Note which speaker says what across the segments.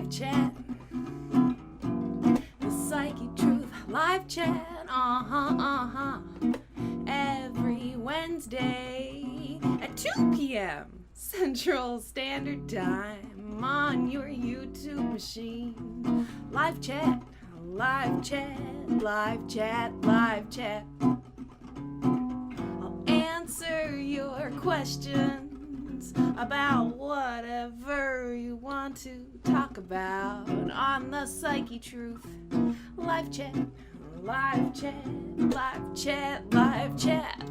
Speaker 1: live chat. The Psychetruth live chat. Every Wednesday at 2 p.m. Central Standard Time on your YouTube machine. Live chat, live chat, live chat, live chat. I'll answer your questions about whatever you want to talk about on the Psychetruth. Live chat, live chat, live chat, live chat.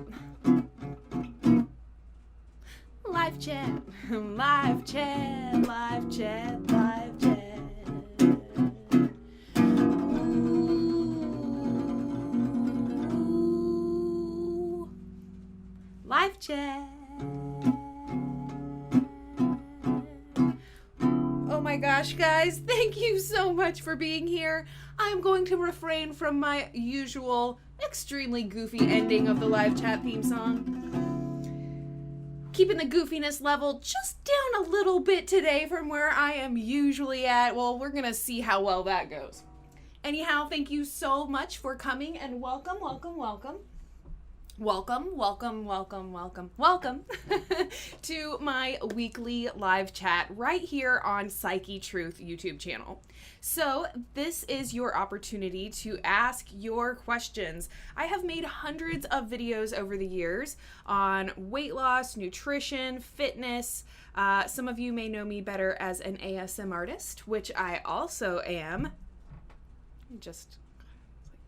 Speaker 1: Live chat, live chat, live chat, live chat. Ooh. Live chat. Oh my gosh, guys, thank you so much for being here. I'm going to refrain from my usual extremely goofy ending of the live chat theme song. Keeping the goofiness level just down a little bit today from where I am usually at. Well, we're going to see how well that goes. Anyhow, thank you so much for coming and welcome, welcome, welcome. Welcome, welcome, welcome, welcome, welcome to my weekly live chat right here on Psychetruth YouTube channel. So this is your opportunity to ask your questions. I have made hundreds of videos over the years on weight loss, nutrition, fitness. Some of you may know me better as an ASM artist, which I also am. Just like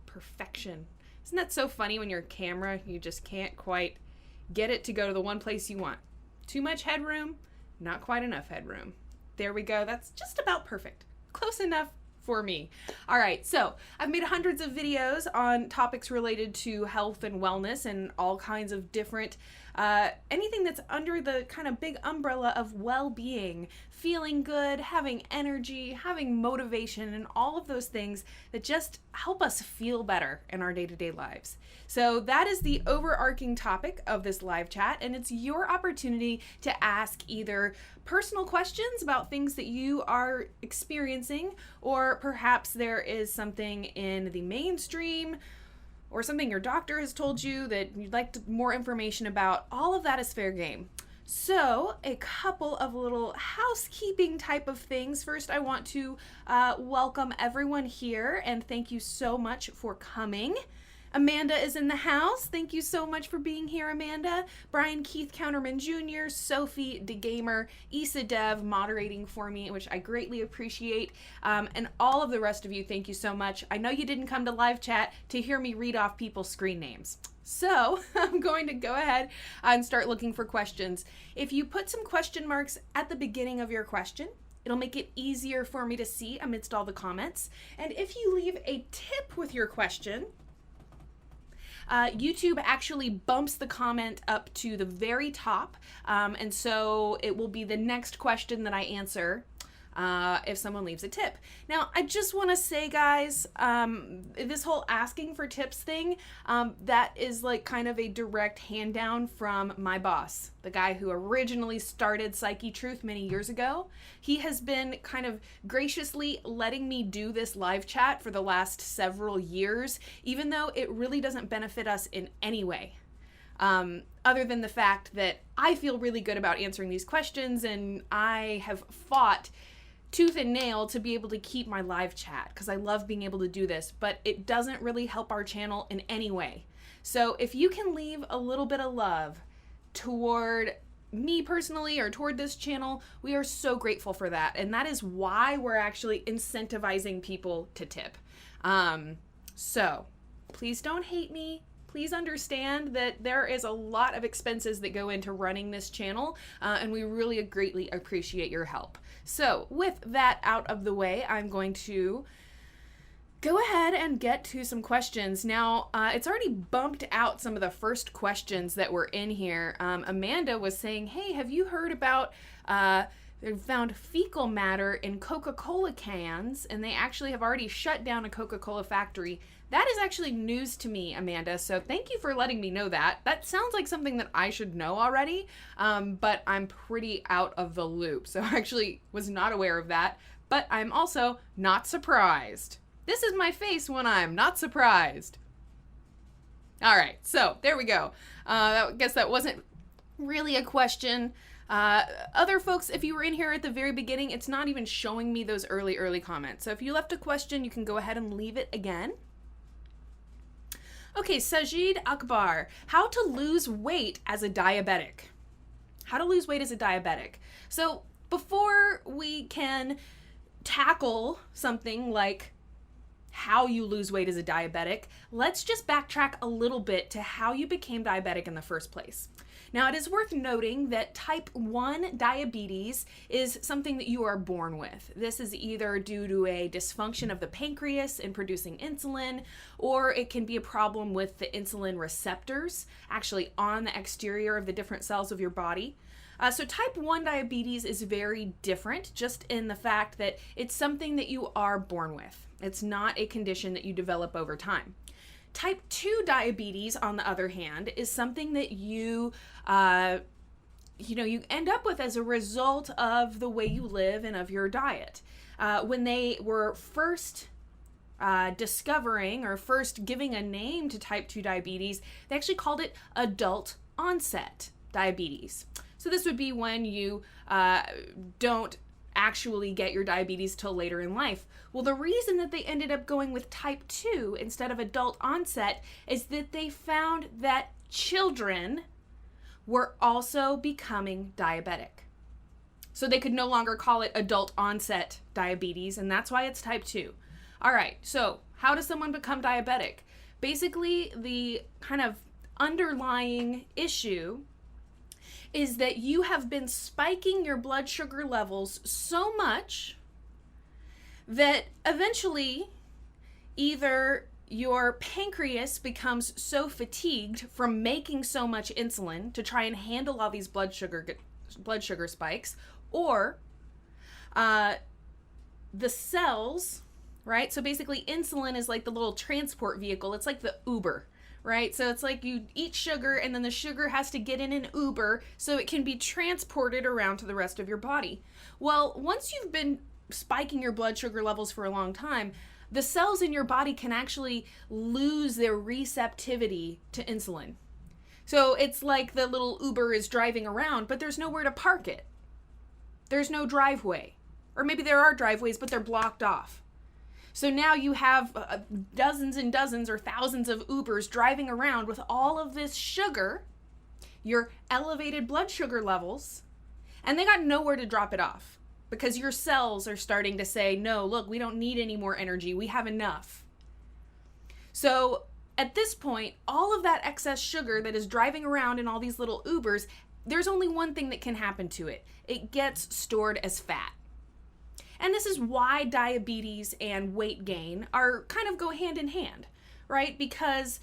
Speaker 1: perfection. Isn't that so funny when you're a camera, you just can't quite get it to go to the one place you want? Too much headroom, not quite enough headroom. There we go. That's just about perfect. Close enough for me. All right, so I've made hundreds of videos on topics related to health and wellness and all kinds of different, anything that's under the kind of big umbrella of well-being, feeling good, having energy, having motivation, and all of those things that just help us feel better in our day-to-day lives. So that is the overarching topic of this live chat, and it's your opportunity to ask either personal questions about things that you are experiencing, or perhaps there is something in the mainstream or something your doctor has told you that you'd like more information about. All of that is fair game. So a couple of little housekeeping type of things. First, I want to welcome everyone here and thank you so much for coming. Amanda is in the house. Thank you so much for being here, Amanda. Brian Keith Counterman Jr., Sophie DeGamer, Issa Dev moderating for me, which I greatly appreciate. And all of the rest of you, thank you so much. I know you didn't come to live chat to hear me read off people's screen names. So I'm going to go ahead and start looking for questions. If you put some question marks at the beginning of your question, it'll make it easier for me to see amidst all the comments. And if you leave a tip with your question, YouTube actually bumps the comment up to the very top, and so it will be the next question that I answer if someone leaves a tip. Now, I just want to say, guys, this whole asking for tips thing, that is like kind of a direct hand down from my boss, the guy who originally started Psychetruth many years ago. He has been kind of graciously letting me do this live chat for the last several years, even though it really doesn't benefit us in any way. Other than the fact that I feel really good about answering these questions, and I have fought tooth and nail to be able to keep my live chat because I love being able to do this, but it doesn't really help our channel in any way. So if you can leave a little bit of love toward me personally or toward this channel, we are so grateful for that. And that is why we're actually incentivizing people to tip. So please don't hate me. Please understand that there is a lot of expenses that go into running this channel, and we really greatly appreciate your help. So with that out of the way, I'm going to go ahead and get to some questions. Now, it's already bumped out some of the first questions that were in here. Amanda was saying, hey, have you heard about they found fecal matter in Coca-Cola cans, and they actually have already shut down a Coca-Cola factory. That is actually news to me, Amanda, so thank you for letting me know that. That sounds like something that I should know already, but I'm pretty out of the loop, so I actually was not aware of that. but I'm also not surprised. This is my face when I'm not surprised. All right, so there we go. I guess that wasn't really a question. Other folks, if you were in here at the very beginning, it's not even showing me those early comments. So if you left a question, you can go ahead and leave it again. Okay, Sajid Akbar, how to lose weight as a diabetic. How to lose weight as a diabetic. So before we can tackle something like how you lose weight as a diabetic, let's just backtrack a little bit to how you became diabetic in the first place. Now, it is worth noting that type 1 diabetes is something that you are born with. This is either due to a dysfunction of the pancreas in producing insulin, or it can be a problem with the insulin receptors actually on the exterior of the different cells of your body. So type 1 diabetes is very different just in the fact that it's something that you are born with. It's not a condition that you develop over time. Type 2 diabetes, on the other hand, is something that you end up with as a result of the way you live and of your diet. When they were first discovering or first giving a name to type 2 diabetes, they actually called it adult onset diabetes. So this would be when you don't actually get your diabetes till later in life. Well, the reason that they ended up going with type 2 instead of adult onset is that they found that children were also becoming diabetic. So they could no longer call it adult onset diabetes, and that's why it's type 2. All right, so how does someone become diabetic? Basically, the kind of underlying issue is that you have been spiking your blood sugar levels so much that eventually either your pancreas becomes so fatigued from making so much insulin to try and handle all these blood sugar spikes, or the cells, right? So basically insulin is like the little transport vehicle. It's like the Uber, right? So it's like you eat sugar and then the sugar has to get in an Uber so it can be transported around to the rest of your body. Well, once you've been spiking your blood sugar levels for a long time, the cells in your body can actually lose their receptivity to insulin. So it's like the little Uber is driving around, but there's nowhere to park it. There's no driveway. Or maybe there are driveways, but they're blocked off. So now you have dozens and dozens or thousands of Ubers driving around with all of this sugar, your elevated blood sugar levels, and they got nowhere to drop it off because your cells are starting to say, no, look, we don't need any more energy. We have enough. So at this point, all of that excess sugar that is driving around in all these little Ubers, there's only one thing that can happen to it. It gets stored as fat. And this is why diabetes and weight gain are kind of go hand in hand, right? Because,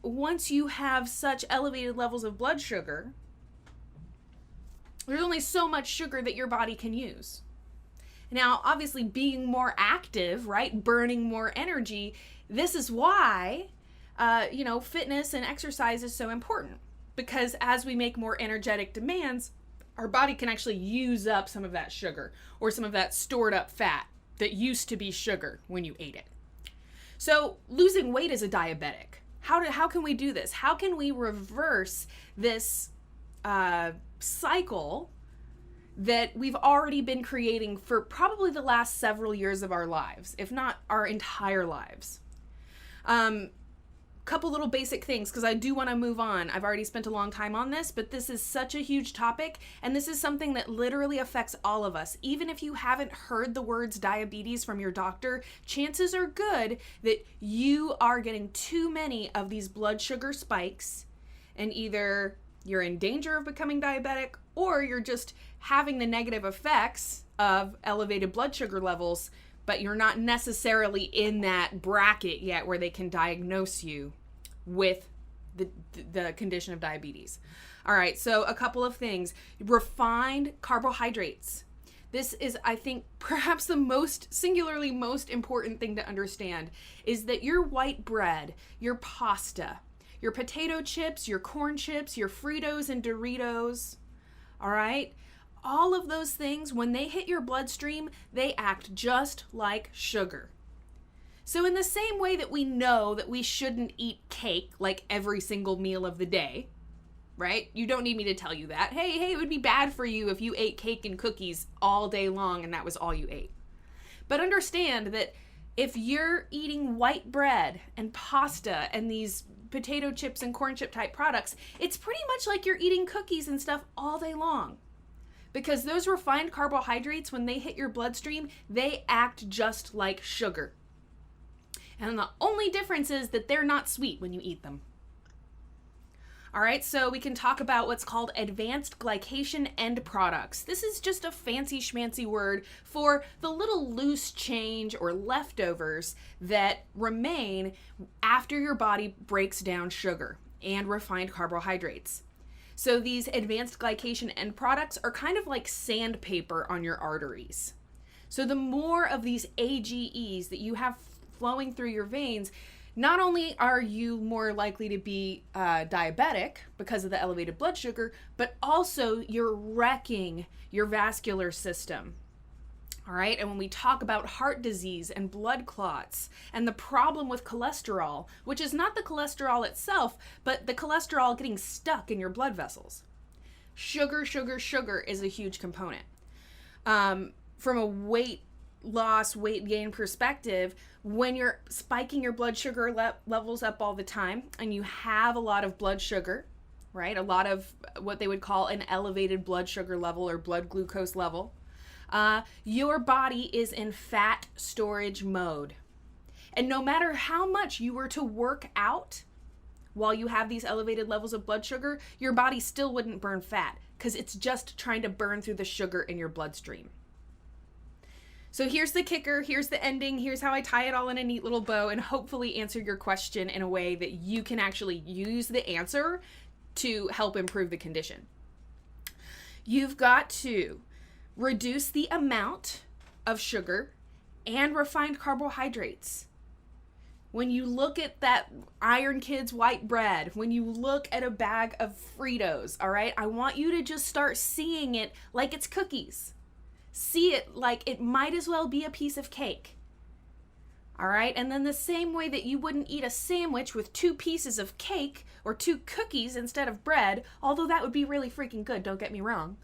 Speaker 1: once you have such elevated levels of blood sugar, there's only so much sugar that your body can use. Now, obviously being more active, right? Burning more energy. This is why, fitness and exercise is so important, because as we make more energetic demands, our body can actually use up some of that sugar or some of that stored up fat that used to be sugar when you ate it. So losing weight as a diabetic, how can we do this? How can we reverse this cycle that we've already been creating for probably the last several years of our lives, if not our entire lives? Couple little basic things, because I do want to move on. I've already spent a long time on this, but this is such a huge topic, and this is something that literally affects all of us. Even if you haven't heard the words diabetes from your doctor, chances are good that you are getting too many of these blood sugar spikes, and either you're in danger of becoming diabetic, or you're just having the negative effects of elevated blood sugar levels, but you're not necessarily in that bracket yet where they can diagnose you with the condition of diabetes. All right, so a couple of things. Refined carbohydrates. This is, I think, perhaps the singularly most important thing to understand is that your white bread, your pasta, your potato chips, your corn chips, your Fritos and Doritos, all right, all of those things, when they hit your bloodstream, they act just like sugar. So in the same way that we know that we shouldn't eat cake like every single meal of the day, right? You don't need me to tell you that. Hey, it would be bad for you if you ate cake and cookies all day long and that was all you ate. But understand that if you're eating white bread and pasta and these potato chips and corn chip type products, it's pretty much like you're eating cookies and stuff all day long. Because those refined carbohydrates, when they hit your bloodstream, they act just like sugar. And the only difference is that they're not sweet when you eat them. All right, so we can talk about what's called advanced glycation end products. This is just a fancy schmancy word for the little loose change or leftovers that remain after your body breaks down sugar and refined carbohydrates. So these advanced glycation end products are kind of like sandpaper on your arteries. So the more of these AGEs that you have flowing through your veins, not only are you more likely to be diabetic because of the elevated blood sugar, but also you're wrecking your vascular system. All right, and when we talk about heart disease and blood clots and the problem with cholesterol, which is not the cholesterol itself, but the cholesterol getting stuck in your blood vessels. Sugar is a huge component. From a weight loss, weight gain perspective, when you're spiking your blood sugar levels up all the time and you have a lot of blood sugar, right? A lot of what they would call an elevated blood sugar level or blood glucose level, your body is in fat storage mode. And no matter how much you were to work out while you have these elevated levels of blood sugar, your body still wouldn't burn fat because it's just trying to burn through the sugar in your bloodstream. So here's the kicker, here's the ending, here's how I tie it all in a neat little bow and hopefully answer your question in a way that you can actually use the answer to help improve the condition. You've got to reduce the amount of sugar and refined carbohydrates. When you look at that Iron Kids white bread, when you look at a bag of Fritos, all right, I want you to just start seeing it like it's cookies. See it like it might as well be a piece of cake. All right, and then the same way that you wouldn't eat a sandwich with 2 pieces of cake or 2 cookies instead of bread, although that would be really freaking good, don't get me wrong.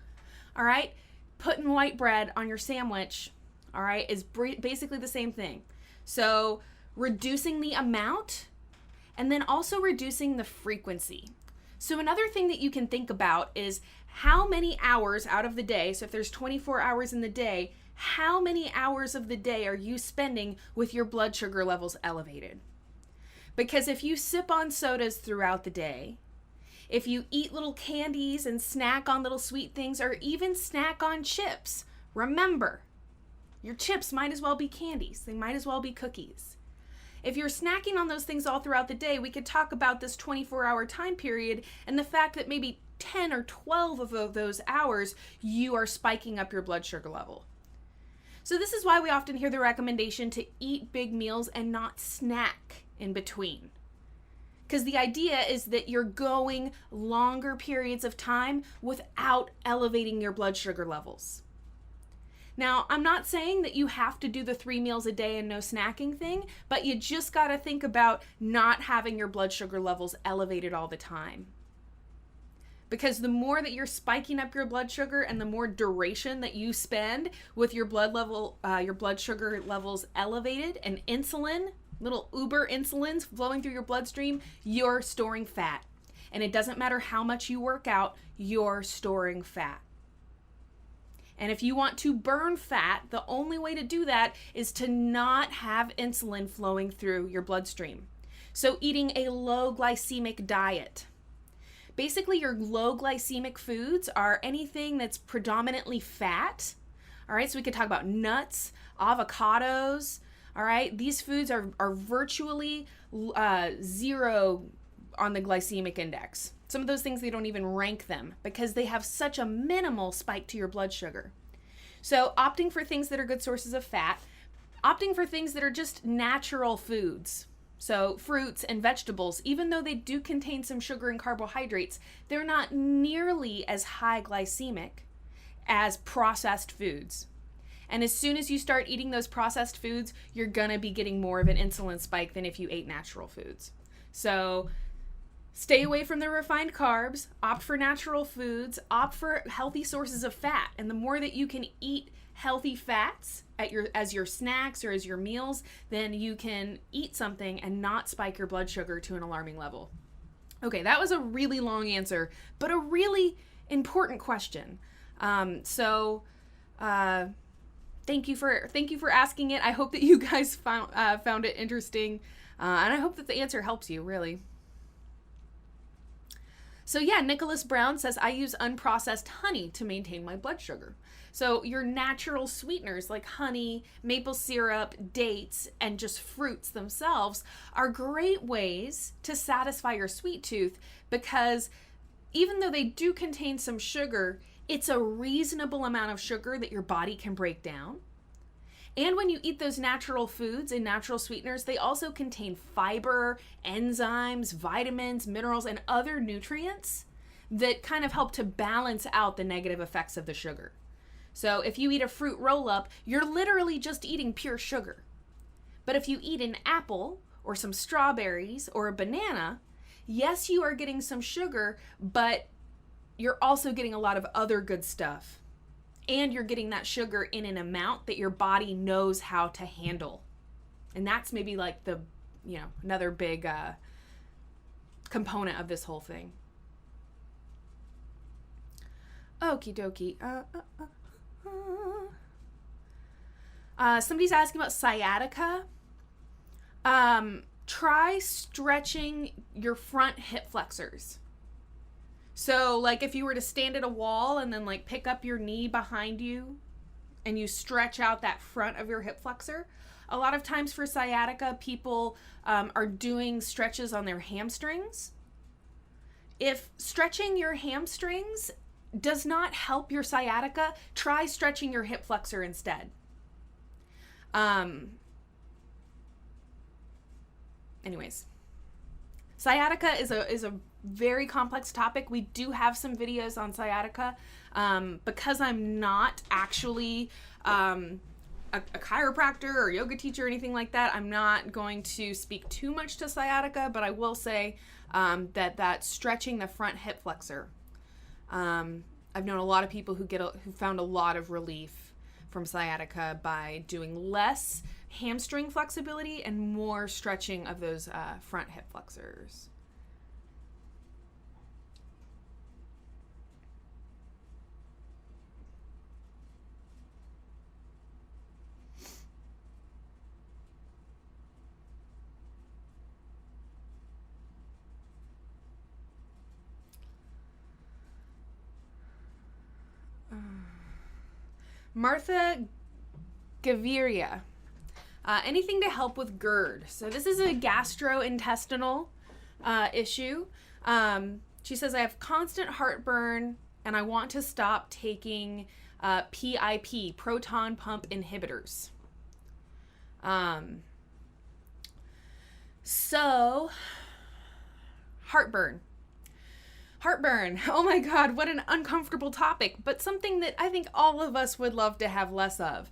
Speaker 1: All right, putting white bread on your sandwich, all right, is basically the same thing. So reducing the amount and then also reducing the frequency. So another thing that you can think about is how many hours out of the day, so if there's 24 hours in the day, how many hours of the day are you spending with your blood sugar levels elevated? Because if you sip on sodas throughout the day, if you eat little candies and snack on little sweet things or even snack on chips, remember, your chips might as well be candies. They might as well be cookies. If you're snacking on those things all throughout the day, we could talk about this 24-hour time period and the fact that maybe 10 or 12 of those hours, you are spiking up your blood sugar level. So this is why we often hear the recommendation to eat big meals and not snack in between. Because the idea is that you're going longer periods of time without elevating your blood sugar levels. Now, I'm not saying that you have to do the 3 meals a day and no snacking thing, but you just got to think about not having your blood sugar levels elevated all the time. Because the more that you're spiking up your blood sugar and the more duration that you spend with your blood sugar levels elevated and insulin, little uber insulins flowing through your bloodstream, you're storing fat. And it doesn't matter how much you work out, you're storing fat. And if you want to burn fat, the only way to do that is to not have insulin flowing through your bloodstream. So eating a low glycemic diet. Basically, your low glycemic foods are anything that's predominantly fat. All right, so we could talk about nuts, avocados. All right, these foods are virtually 0 on the glycemic index. Some of those things, they don't even rank them because they have such a minimal spike to your blood sugar. So opting for things that are good sources of fat, opting for things that are just natural foods. So fruits and vegetables, even though they do contain some sugar and carbohydrates, they're not nearly as high glycemic as processed foods. And as soon as you start eating those processed foods, you're going to be getting more of an insulin spike than if you ate natural foods. So stay away from the refined carbs, opt for natural foods, opt for healthy sources of fat. And the more that you can eat healthy fats as your snacks or as your meals, then you can eat something and not spike your blood sugar to an alarming level. Okay, that was a really long answer, but a really important question. Thank you for asking it. I hope that you guys found it interesting, and I hope that the answer helps you, really. So yeah, Nicholas Brown says, I use unprocessed honey to maintain my blood sugar. So your natural sweeteners like honey, maple syrup, dates, and just fruits themselves are great ways to satisfy your sweet tooth, because even though they do contain some sugar, it's a reasonable amount of sugar that your body can break down. And when you eat those natural foods and natural sweeteners, they also contain fiber, enzymes, vitamins, minerals, and other nutrients that kind of help to balance out the negative effects of the sugar. So if you eat a fruit roll-up, you're literally just eating pure sugar. But if you eat an apple or some strawberries or a banana, yes, you are getting some sugar, but you're also getting a lot of other good stuff. And you're getting that sugar in an amount that your body knows how to handle. And that's maybe like the, another big component of this whole thing. Okie dokie. Somebody's asking about sciatica. Try stretching your front hip flexors. So like if you were to stand at a wall and then like pick up your knee behind you and you stretch out that front of your hip flexor, a lot of times for sciatica, people are doing stretches on their hamstrings. If stretching your hamstrings does not help your sciatica, try stretching your hip flexor instead. Anyways, sciatica is a very complex topic. We do have some videos on sciatica. Because I'm not actually a chiropractor or yoga teacher or anything like that, I'm not going to speak too much to sciatica, but I will say that stretching the front hip flexor, I've known a lot of people who found a lot of relief from sciatica by doing less hamstring flexibility and more stretching of those front hip flexors. Martha Gaviria. Anything to help with Gerd. So this is a gastrointestinal issue. She says, I have constant heartburn and I want to stop taking PIP, proton pump inhibitors. So, heartburn. Oh my God, what an uncomfortable topic, but something that I think all of us would love to have less of.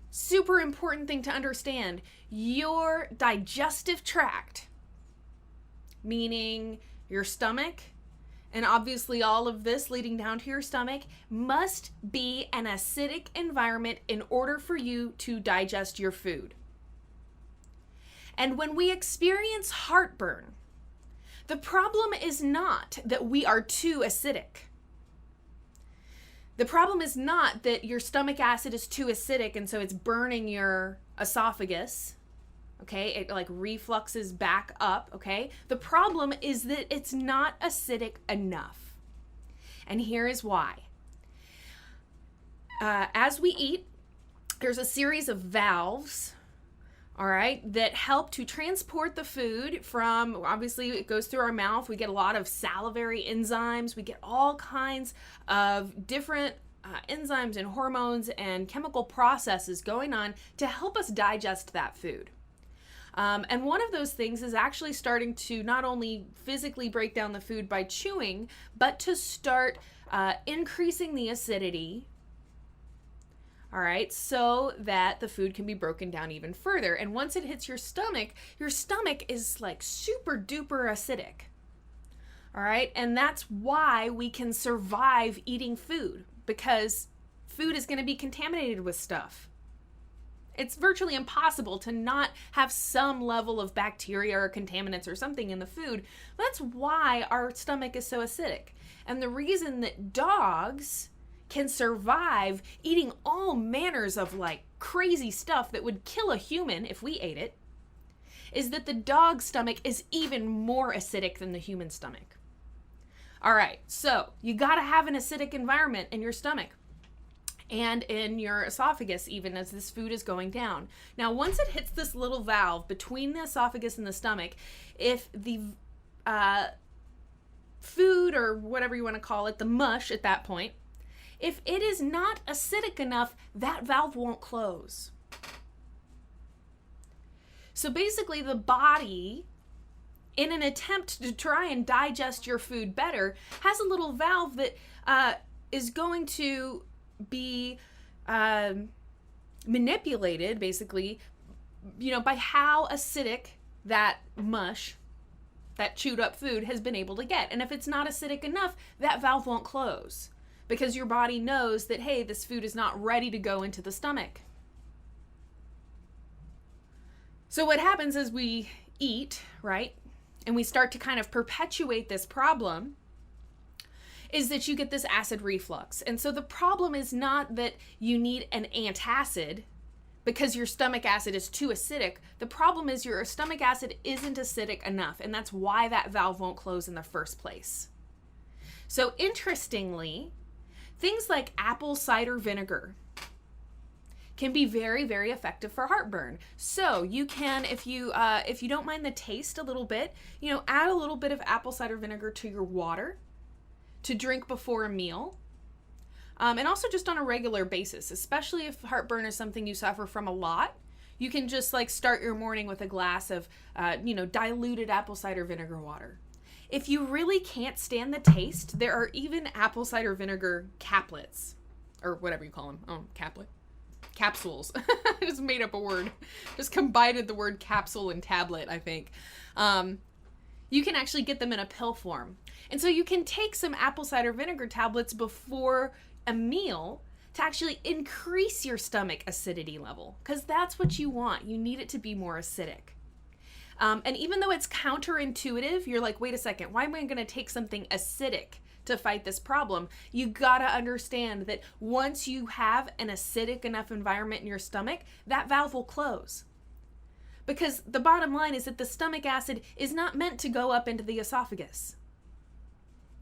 Speaker 1: Super important thing to understand. Your digestive tract, meaning your stomach, and obviously all of this leading down to your stomach, must be an acidic environment in order for you to digest your food. And when we experience heartburn, the problem is not that we are too acidic. The problem is not that your stomach acid is too acidic and so it's burning your esophagus, okay? It like refluxes back up, okay? The problem is that it's not acidic enough. And here is why. As we eat, there's a series of valves, all right, that help to transport the food from, obviously it goes through our mouth. We get a lot of salivary enzymes. We get all kinds of different enzymes and hormones and chemical processes going on to help us digest that food. And one of those things is actually starting to not only physically break down the food by chewing, but to start increasing the acidity, all right, so that the food can be broken down even further. And once it hits your stomach is like super duper acidic. All right, and that's why we can survive eating food, because food is going to be contaminated with stuff. It's virtually impossible to not have some level of bacteria or contaminants or something in the food. That's why our stomach is so acidic. And the reason that dogs can survive eating all manners of like crazy stuff that would kill a human if we ate it is that the dog's stomach is even more acidic than the human stomach. All right, so you got to have an acidic environment in your stomach and in your esophagus, even as this food is going down. Now, once it hits this little valve between the esophagus and the stomach, if the food, or whatever you want to call it, the mush at that point, if it is not acidic enough, that valve won't close. So basically, the body, in an attempt to try and digest your food better, has a little valve that is going to be manipulated, basically, by how acidic that mush, that chewed up food, has been able to get. And if it's not acidic enough, that valve won't close, because your body knows that, hey, this food is not ready to go into the stomach. So what happens is we eat, right? And we start to kind of perpetuate this problem, is that you get this acid reflux. And so the problem is not that you need an antacid because your stomach acid is too acidic. The problem is your stomach acid isn't acidic enough, and that's why that valve won't close in the first place. So interestingly, things like apple cider vinegar can be very, very effective for heartburn. So you can, if you don't mind the taste a little bit, add a little bit of apple cider vinegar to your water to drink before a meal. And also just on a regular basis, especially if heartburn is something you suffer from a lot. You can just like start your morning with a glass of, diluted apple cider vinegar water. If you really can't stand the taste, there are even apple cider vinegar caplets, or whatever you call them. Oh, caplet. Capsules. I just made up a word. Just combined the word capsule and tablet, I think. You can actually get them in a pill form. And so you can take some apple cider vinegar tablets before a meal to actually increase your stomach acidity level, because that's what you want. You need it to be more acidic. And even though it's counterintuitive, you're like, wait a second, why am I going to take something acidic to fight this problem? You gotta understand that once you have an acidic enough environment in your stomach, that valve will close. Because the bottom line is that the stomach acid is not meant to go up into the esophagus.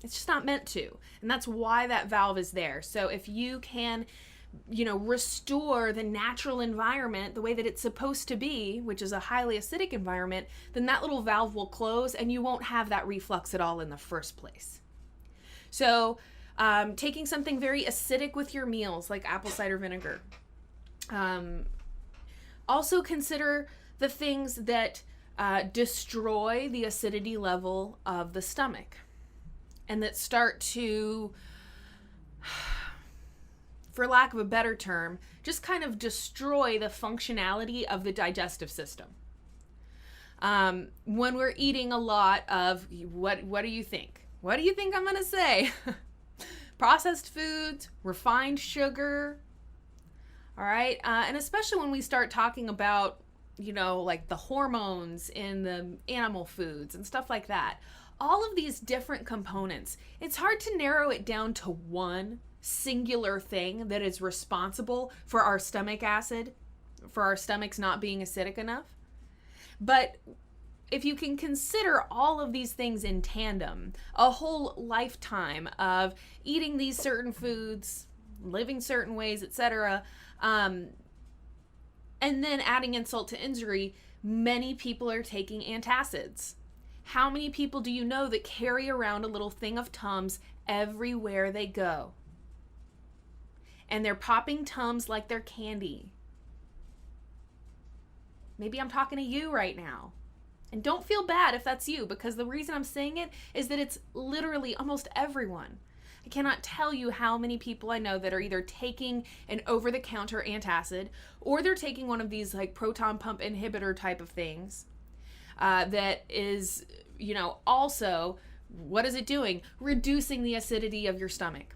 Speaker 1: It's just not meant to. And that's why that valve is there. So if you can, restore the natural environment the way that it's supposed to be, which is a highly acidic environment, then that little valve will close and you won't have that reflux at all in the first place. So taking something very acidic with your meals, like apple cider vinegar. Also consider the things that destroy the acidity level of the stomach and that start to, for lack of a better term, just kind of destroy the functionality of the digestive system. When we're eating a lot of, what do you think? What do you think I'm going to say? Processed foods, refined sugar, all right? And especially when we start talking about, like the hormones in the animal foods and stuff like that. All of these different components, it's hard to narrow it down to one singular thing that is responsible for our stomach acid, for our stomachs not being acidic enough. But if you can consider all of these things in tandem, a whole lifetime of eating these certain foods, living certain ways, etc., and then adding insult to injury, many people are taking antacids. How many people do you know that carry around a little thing of Tums everywhere they go? And they're popping Tums like they're candy. Maybe I'm talking to you right now. And don't feel bad if that's you, because the reason I'm saying it is that it's literally almost everyone. I cannot tell you how many people I know that are either taking an over-the-counter antacid, or they're taking one of these like proton pump inhibitor type of things that is, also, what is it doing? Reducing the acidity of your stomach.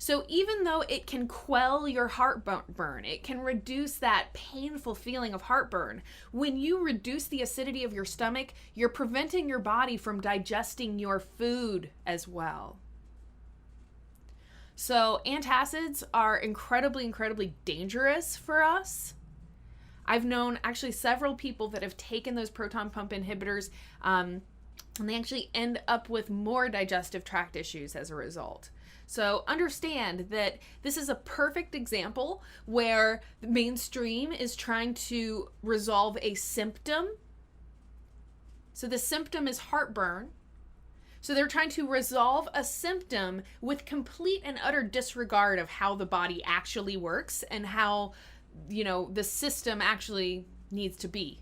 Speaker 1: So even though it can quell your heartburn, it can reduce that painful feeling of heartburn, when you reduce the acidity of your stomach, you're preventing your body from digesting your food as well. So antacids are incredibly, incredibly dangerous for us. I've known actually several people that have taken those proton pump inhibitors, and they actually end up with more digestive tract issues as a result. So understand that this is a perfect example where the mainstream is trying to resolve a symptom. So the symptom is heartburn. So they're trying to resolve a symptom with complete and utter disregard of how the body actually works and how, the system actually needs to be.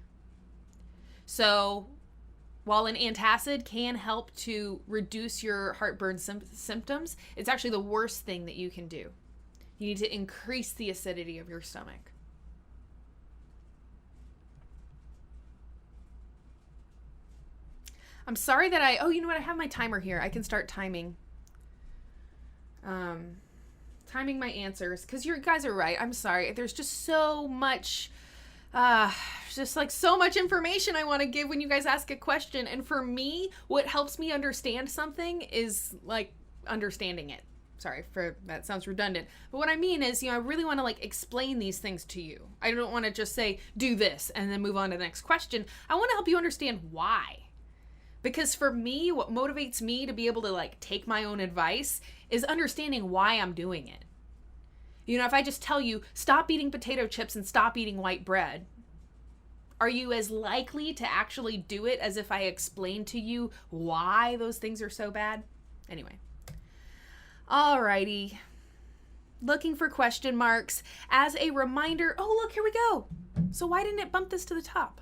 Speaker 1: So while an antacid can help to reduce your heartburn symptoms, it's actually the worst thing that you can do. You need to increase the acidity of your stomach. I'm sorry that I have my timer here. I can start timing. Timing my answers, because you guys are right. I'm sorry. There's just so much so much information I want to give when you guys ask a question. And for me, what helps me understand something is like understanding it. Sorry for that, sounds redundant. But what I mean is, I really want to explain these things to you. I don't want to just say, do this and then move on to the next question. I want to help you understand why. Because for me, what motivates me to be able to take my own advice is understanding why I'm doing it. If I just tell you, stop eating potato chips and stop eating white bread, are you as likely to actually do it as if I explained to you why those things are so bad? Anyway. Alrighty. Looking for question marks. As a reminder, oh look, here we go. So why didn't it bump this to the top?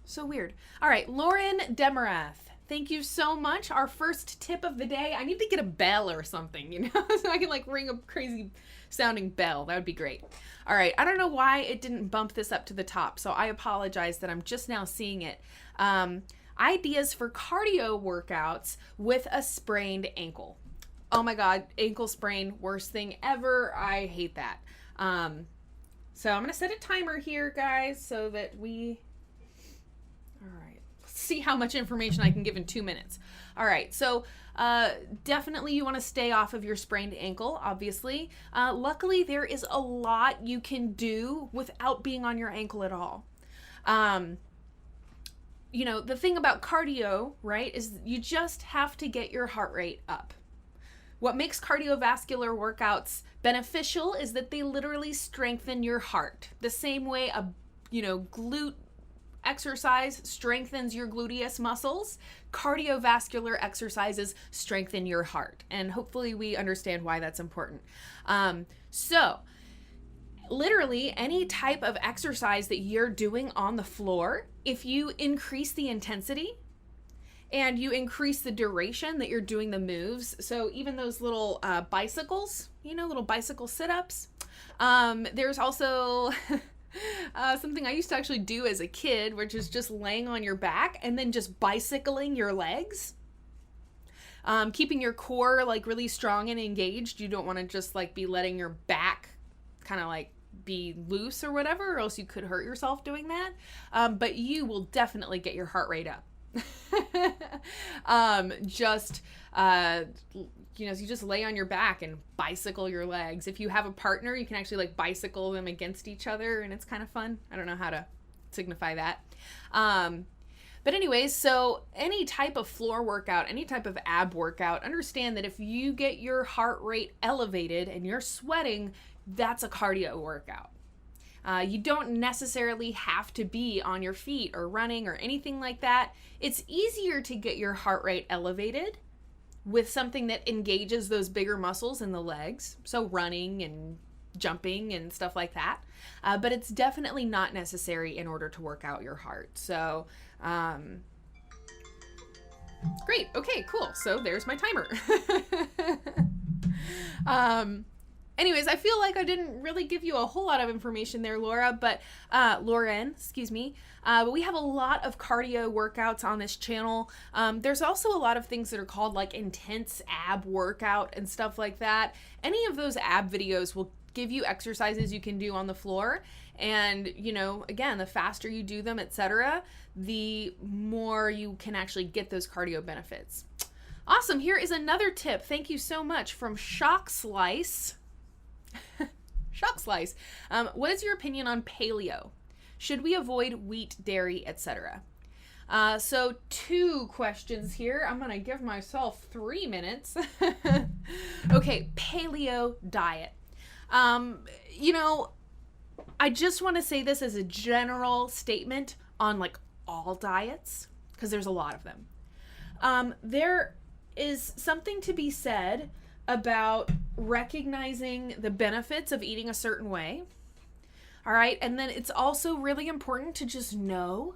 Speaker 1: So weird. All right, Lauren Demarath. Thank you so much. Our first tip of the day. I need to get a bell or something, so I can ring a crazy sounding bell. That would be great. All right. I don't know why it didn't bump this up to the top, so I apologize that I'm just now seeing it. Ideas for cardio workouts with a sprained ankle. Oh my God, ankle sprain, worst thing ever. I hate that. So I'm going to set a timer here, guys, so that all right, let's see how much information I can give in 2 minutes. All right, so definitely you want to stay off of your sprained ankle, obviously. Luckily, there is a lot you can do without being on your ankle at all. The thing about cardio, right, is you just have to get your heart rate up. What makes cardiovascular workouts beneficial is that they literally strengthen your heart. The same way a, glute exercise strengthens your gluteus muscles, cardiovascular exercises strengthen your heart. And hopefully we understand why that's important. So literally any type of exercise that you're doing on the floor, if you increase the intensity and you increase the duration that you're doing the moves, so even those little bicycles, little bicycle sit-ups, there's also something I used to actually do as a kid, which is just laying on your back and then just bicycling your legs, keeping your core really strong and engaged. You don't want to just be letting your back kind of be loose or whatever, or else you could hurt yourself doing that. But you will definitely get your heart rate up. You just lay on your back and bicycle your legs. If you have a partner, you can actually bicycle them against each other, and it's kind of fun. I don't know how to signify that. But anyways, so any type of floor workout, any type of ab workout, understand that if you get your heart rate elevated and you're sweating, that's a cardio workout. You don't necessarily have to be on your feet or running or anything like that. It's easier to get your heart rate elevated with something that engages those bigger muscles in the legs. So running and, jumping and stuff like that. But it's definitely not necessary in order to work out your heart. So, great. Okay, cool. So there's my timer. Anyways, I feel like I didn't really give you a whole lot of information there, Laura, but Lauren, excuse me. But we have a lot of cardio workouts on this channel. There's also a lot of things that are called like intense ab workout and stuff like that. Any of those ab videos will give you exercises you can do on the floor. And, you know, again, the faster you do them, etc., the more you can actually get those cardio benefits. Awesome. Here is another tip. Thank you so much from Shock Slice. Shock Slice. What is your opinion on paleo? Should we avoid wheat, dairy, etc.? So 2 questions here. I'm going to give myself 3 minutes. Okay, paleo diet. You know, I just want to say this as a general statement on like all diets, because there's a lot of them. There is something to be said about recognizing the benefits of eating a certain way. All right. And then it's also really important to just know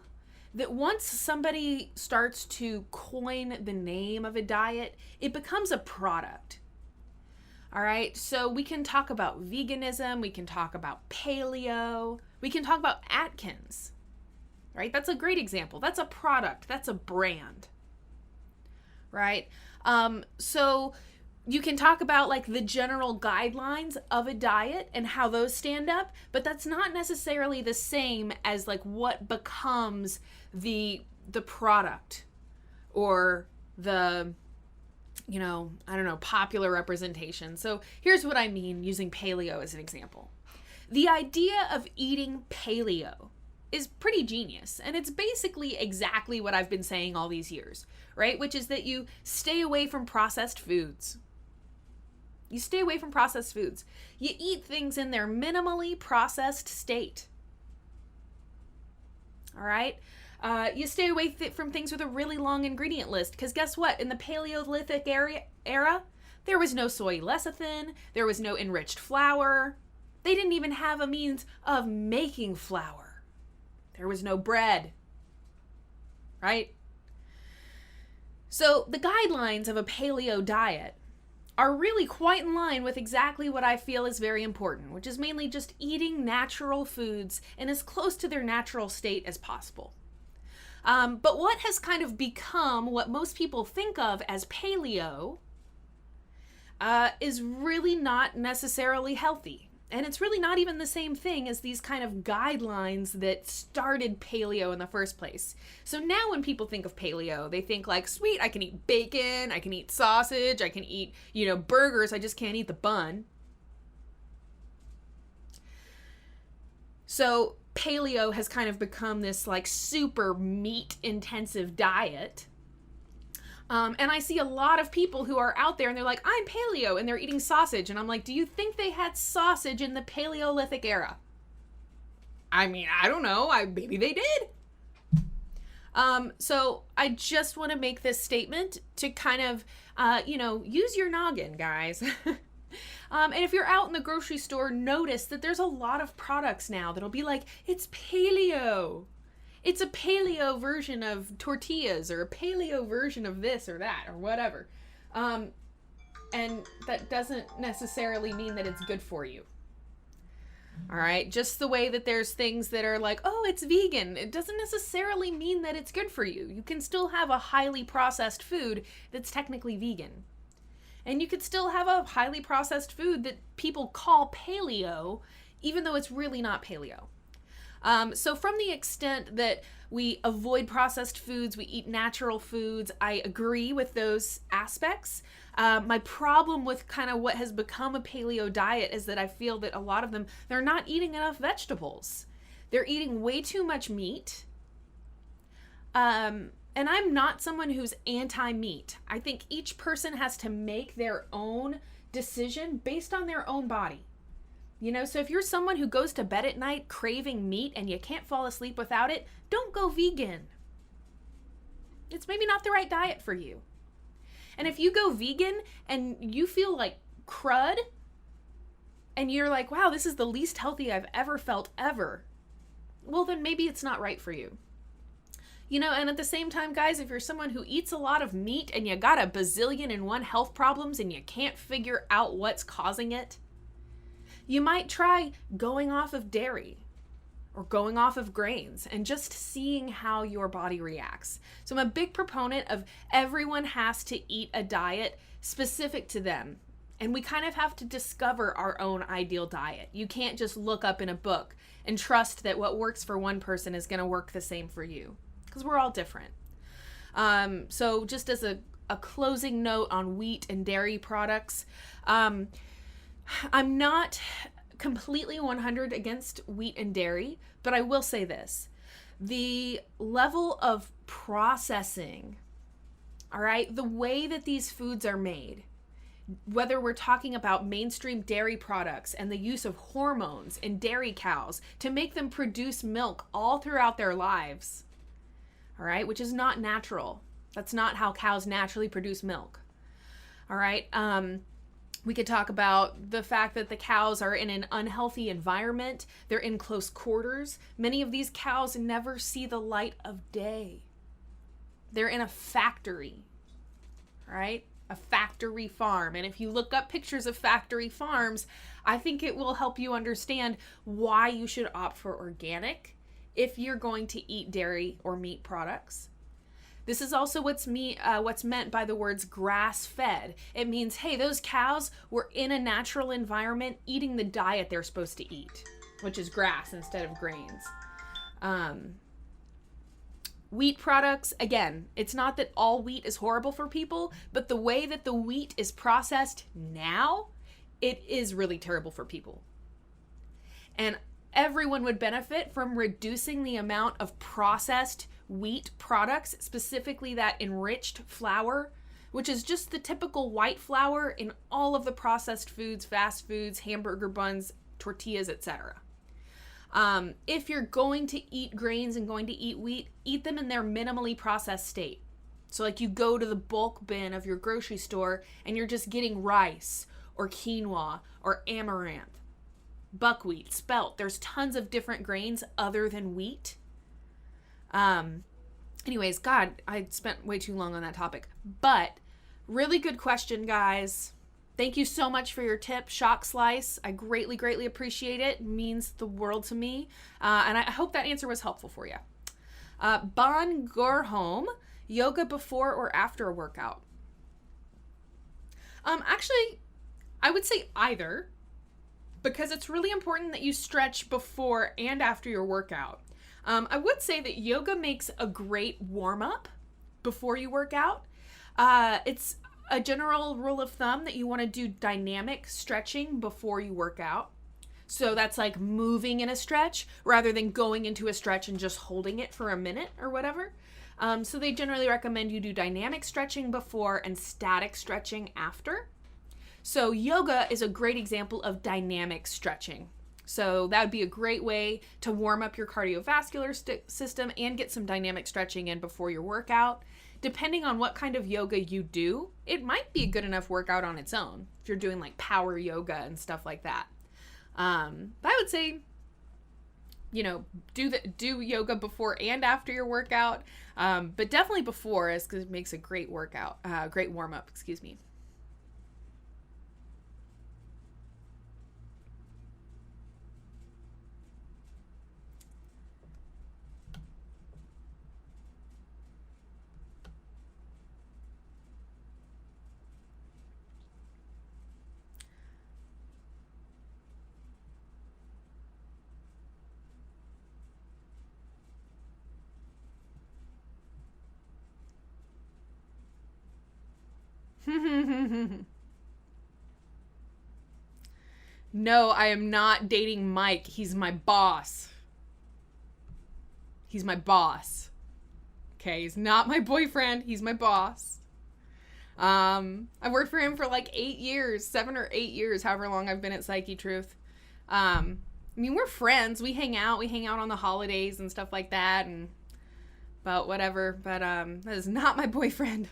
Speaker 1: that once somebody starts to coin the name of a diet, it becomes a product. All right. So we can talk about veganism. We can talk about paleo. We can talk about Atkins. Right. That's a great example. That's a product. That's a brand. Right. So you can talk about like the general guidelines of a diet and how those stand up, but that's not necessarily the same as like what becomes the product or the, you know, I don't know, popular representation. So here's what I mean using paleo as an example. The idea of eating paleo is pretty genius. And it's basically exactly what I've been saying all these years, right? Which is that you stay away from processed foods. You stay away from processed foods. You eat things in their minimally processed state. All right? You stay away from things with a really long ingredient list, because guess what? In the Paleolithic era, there was no soy lecithin, there was no enriched flour. They didn't even have a means of making flour. There was no bread. Right? So the guidelines of a paleo diet are really quite in line with exactly what I feel is very important, which is mainly just eating natural foods and as close to their natural state as possible. But what has kind of become what most people think of as paleo is really not necessarily healthy. And it's really not even the same thing as these kind of guidelines that started paleo in the first place. So now when people think of paleo, they think like, sweet, I can eat bacon, I can eat sausage, I can eat, you know, burgers, I just can't eat the bun. So paleo has kind of become this like super meat intensive diet. And I see a lot of people who are out there and they're like, I'm paleo, and they're eating sausage. And I'm like, do you think they had sausage in the Paleolithic era? I mean, I don't know. Maybe they did. So I just want to make this statement to kind of, you know, use your noggin, guys. And if you're out in the grocery store, notice that there's a lot of products now that'll be like, it's paleo. It's a paleo version of tortillas or a paleo version of this or that or whatever. And that doesn't necessarily mean that it's good for you. All right. Just the way that there's things that are like, oh, it's vegan. It doesn't necessarily mean that it's good for you. You can still have a highly processed food that's technically vegan. And you could still have a highly processed food that people call paleo, even though it's really not paleo. So from the extent that we avoid processed foods, we eat natural foods, I agree with those aspects. My problem with kind of what has become a paleo diet is that I feel that a lot of them, they're not eating enough vegetables. They're eating way too much meat. And I'm not someone who's anti-meat. I think each person has to make their own decision based on their own body. You know, so if you're someone who goes to bed at night craving meat and you can't fall asleep without it, don't go vegan. It's maybe not the right diet for you. And if you go vegan and you feel like crud, and you're like, wow, this is the least healthy I've ever felt ever, well, then maybe it's not right for you. And at the same time, guys, if you're someone who eats a lot of meat and you got a bazillion and one health problems and you can't figure out what's causing it, you might try going off of dairy or going off of grains and just seeing how your body reacts. So I'm a big proponent of everyone has to eat a diet specific to them. And we kind of have to discover our own ideal diet. You can't just look up in a book and trust that what works for one person is going to work the same for you, because we're all different. So just as a closing note on wheat and dairy products, I'm not completely 100 against wheat and dairy, but I will say this. The level of processing, all right, the way that these foods are made, whether we're talking about mainstream dairy products and the use of hormones in dairy cows to make them produce milk all throughout their lives, all right, which is not natural. That's not how cows naturally produce milk. All right. We could talk about the fact that the cows are in an unhealthy environment. They're in close quarters. Many of these cows never see the light of day. They're in a factory, all right? A factory farm. And if you look up pictures of factory farms, I think it will help you understand why you should opt for organic if you're going to eat dairy or meat products. This is also what's meant by the words grass-fed. It means, hey, those cows were in a natural environment eating the diet they're supposed to eat, which is grass instead of grains. Wheat products, again, it's not that all wheat is horrible for people, but the way that the wheat is processed now, it is really terrible for people. And everyone would benefit from reducing the amount of processed wheat products, specifically that enriched flour, which is just the typical white flour in all of the processed foods, fast foods, hamburger buns, tortillas, etc. If you're going to eat grains and going to eat wheat, eat them in their minimally processed state. So like you go to the bulk bin of your grocery store and you're just getting rice or quinoa or amaranth, buckwheat, spelt. There's tons of different grains other than wheat. Anyways, God, I spent way too long on that topic, but really good question, guys. Thank you so much for your tip, Shock Slice. I greatly, greatly appreciate it. It means the world to me. And I hope that answer was helpful for you. Bon Gorhome, yoga before or after a workout? Actually, I would say either, because it's really important that you stretch before and after your workout. I would say that yoga makes a great warm-up before you work out. It's a general rule of thumb that you want to do dynamic stretching before you work out. So that's like moving in a stretch rather than going into a stretch and just holding it for a minute or whatever. So they generally recommend you do dynamic stretching before and static stretching after. So yoga is a great example of dynamic stretching. So that would be a great way to warm up your cardiovascular system and get some dynamic stretching in before your workout. Depending on what kind of yoga you do, it might be a good enough workout on its own if you're doing like power yoga and stuff like that. But I would say, do yoga before and after your workout, but definitely before, is because it makes a great workout, great warm up. Excuse me. No, I am not dating Mike. He's my boss. He's my boss. Okay, he's not my boyfriend. He's my boss. I worked for him for like 8 years, 7 or 8 years, however long I've been at Psychetruth. I mean, we're friends. We hang out on the holidays and stuff like that, and about whatever. But that is not my boyfriend.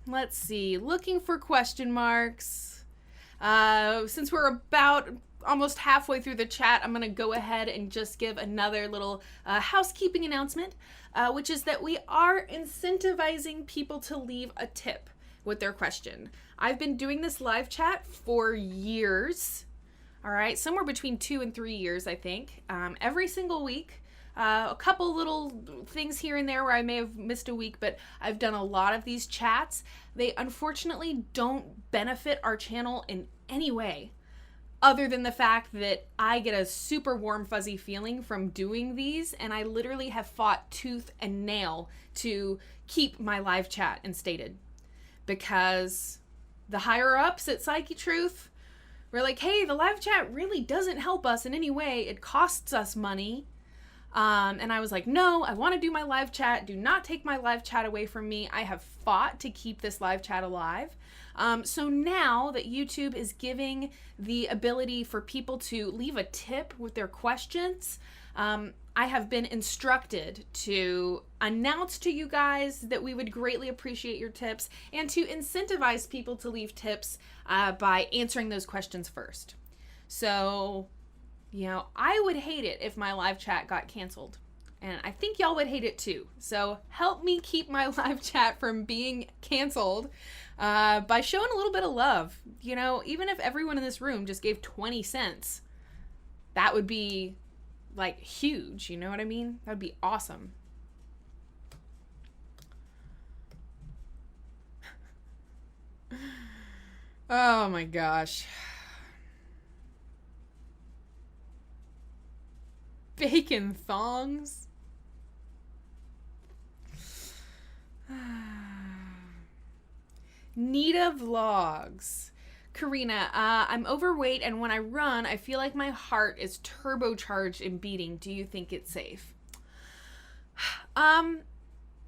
Speaker 1: Let's see. Looking for question marks. Since we're about almost halfway through the chat, I'm going to go ahead and just give another little housekeeping announcement, which is that we are incentivizing people to leave a tip with their question. I've been doing this live chat for years, all right, somewhere between 2 and 3 years, I think, every single week. A couple little things here and there where I may have missed a week, but I've done a lot of these chats. They unfortunately don't benefit our channel in any way, other than the fact that I get a super warm, fuzzy feeling from doing these, and I literally have fought tooth and nail to keep my live chat instated. Because the higher ups at Psychetruth were like, hey, the live chat really doesn't help us in any way. It costs us money. And I was like, no, I want to do my live chat. Do not take my live chat away from me. I have fought to keep this live chat alive. So now that YouTube is giving the ability for people to leave a tip with their questions, I have been instructed to announce to you guys that we would greatly appreciate your tips and to incentivize people to leave tips by answering those questions first. So, you know, I would hate it if my live chat got canceled. And I think y'all would hate it too. So help me keep my live chat from being canceled by showing a little bit of love. You know, even if everyone in this room just gave 20 cents, that would be like huge. You know what I mean? That would be awesome. Oh my gosh. Bacon thongs. Nita Vlogs. Corrina, I'm overweight and when I run, I feel like my heart is turbocharged and beating. Do you think it's safe?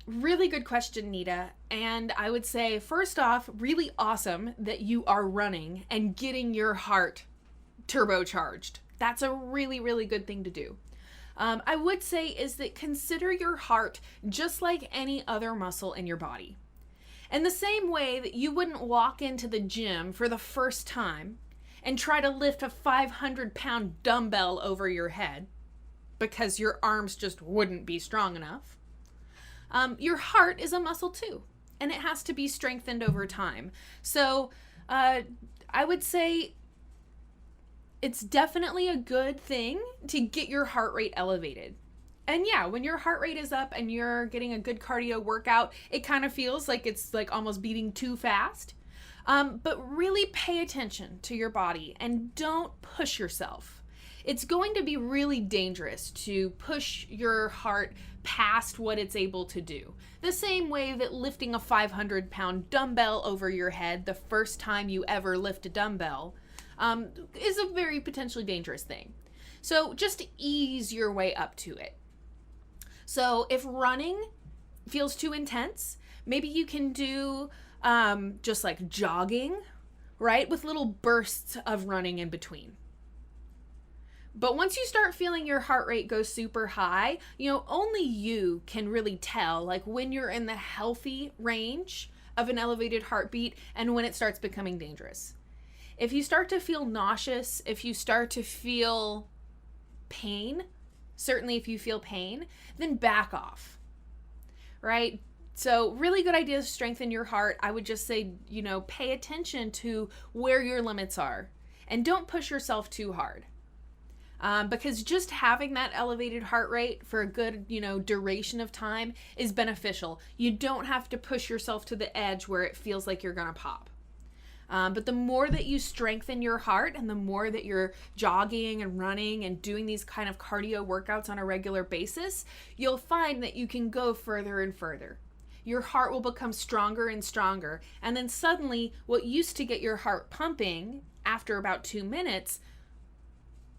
Speaker 1: Really good question, Nita. And I would say, first off, really awesome that you are running and getting your heart turbocharged. That's a really, really good thing to do. I would say is that consider your heart just like any other muscle in your body. In the same way that you wouldn't walk into the gym for the first time and try to lift a 500-pound dumbbell over your head because your arms just wouldn't be strong enough. Your heart is a muscle too, and it has to be strengthened over time. So I would say it's definitely a good thing to get your heart rate elevated. And yeah, when your heart rate is up and you're getting a good cardio workout, it kind of feels like it's like almost beating too fast. But really pay attention to your body and don't push yourself. It's going to be really dangerous to push your heart past what it's able to do. The same way that lifting a 500-pound dumbbell over your head the first time you ever lift a dumbbell is a very potentially dangerous thing. So just ease your way up to it. So if running feels too intense, maybe you can do just like jogging, right? With little bursts of running in between. But once you start feeling your heart rate go super high, you know, only you can really tell like when you're in the healthy range of an elevated heartbeat and when it starts becoming dangerous. If you start to feel nauseous, if you start to feel pain, certainly if you feel pain, then back off, right? So really good idea to strengthen your heart. I would just say, you know, pay attention to where your limits are and don't push yourself too hard. Because just having that elevated heart rate for a good, you know, duration of time is beneficial. You don't have to push yourself to the edge where it feels like you're gonna pop. But the more that you strengthen your heart and the more that you're jogging and running and doing these kind of cardio workouts on a regular basis, you'll find that you can go further and further. Your heart will become stronger and stronger. And then suddenly what used to get your heart pumping after about 2 minutes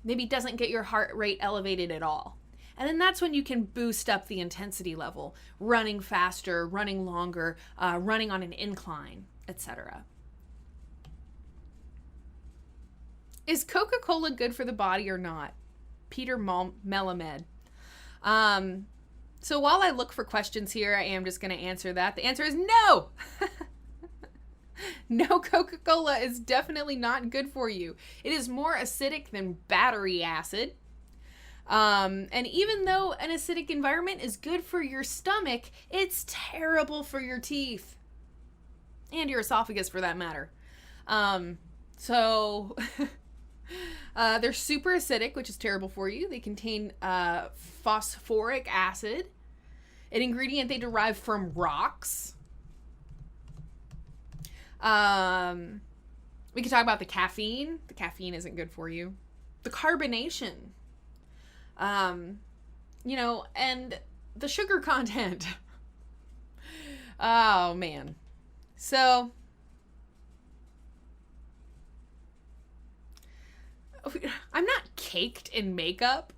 Speaker 1: maybe doesn't get your heart rate elevated at all. And then that's when you can boost up the intensity level, running faster, running longer, running on an incline, etc. Is Coca-Cola good for the body or not? Peter Melamed. So while I look for questions here, I am just going to answer that. The answer is no! No, Coca-Cola is definitely not good for you. It is more acidic than battery acid. And even though an acidic environment is good for your stomach, it's terrible for your teeth. And your esophagus, for that matter. They're super acidic, which is terrible for you. They contain phosphoric acid, an ingredient they derive from rocks. We can talk about the caffeine. The caffeine isn't good for you. The carbonation. And the sugar content. Oh, man. So, I'm not caked in makeup,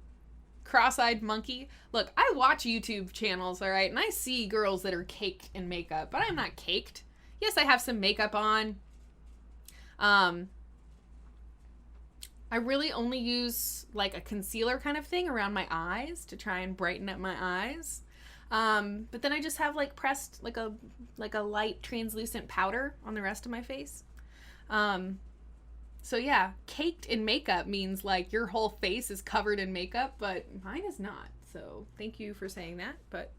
Speaker 1: cross-eyed monkey. Look, I watch YouTube channels, all right, and I see girls that are caked in makeup, but I'm not caked. Yes, I have some makeup on. I really only use like a concealer kind of thing around my eyes to try and brighten up my eyes. But then I just have like pressed like a light translucent powder on the rest of my face. So yeah, caked in makeup means like your whole face is covered in makeup, but mine is not. So thank you for saying that, but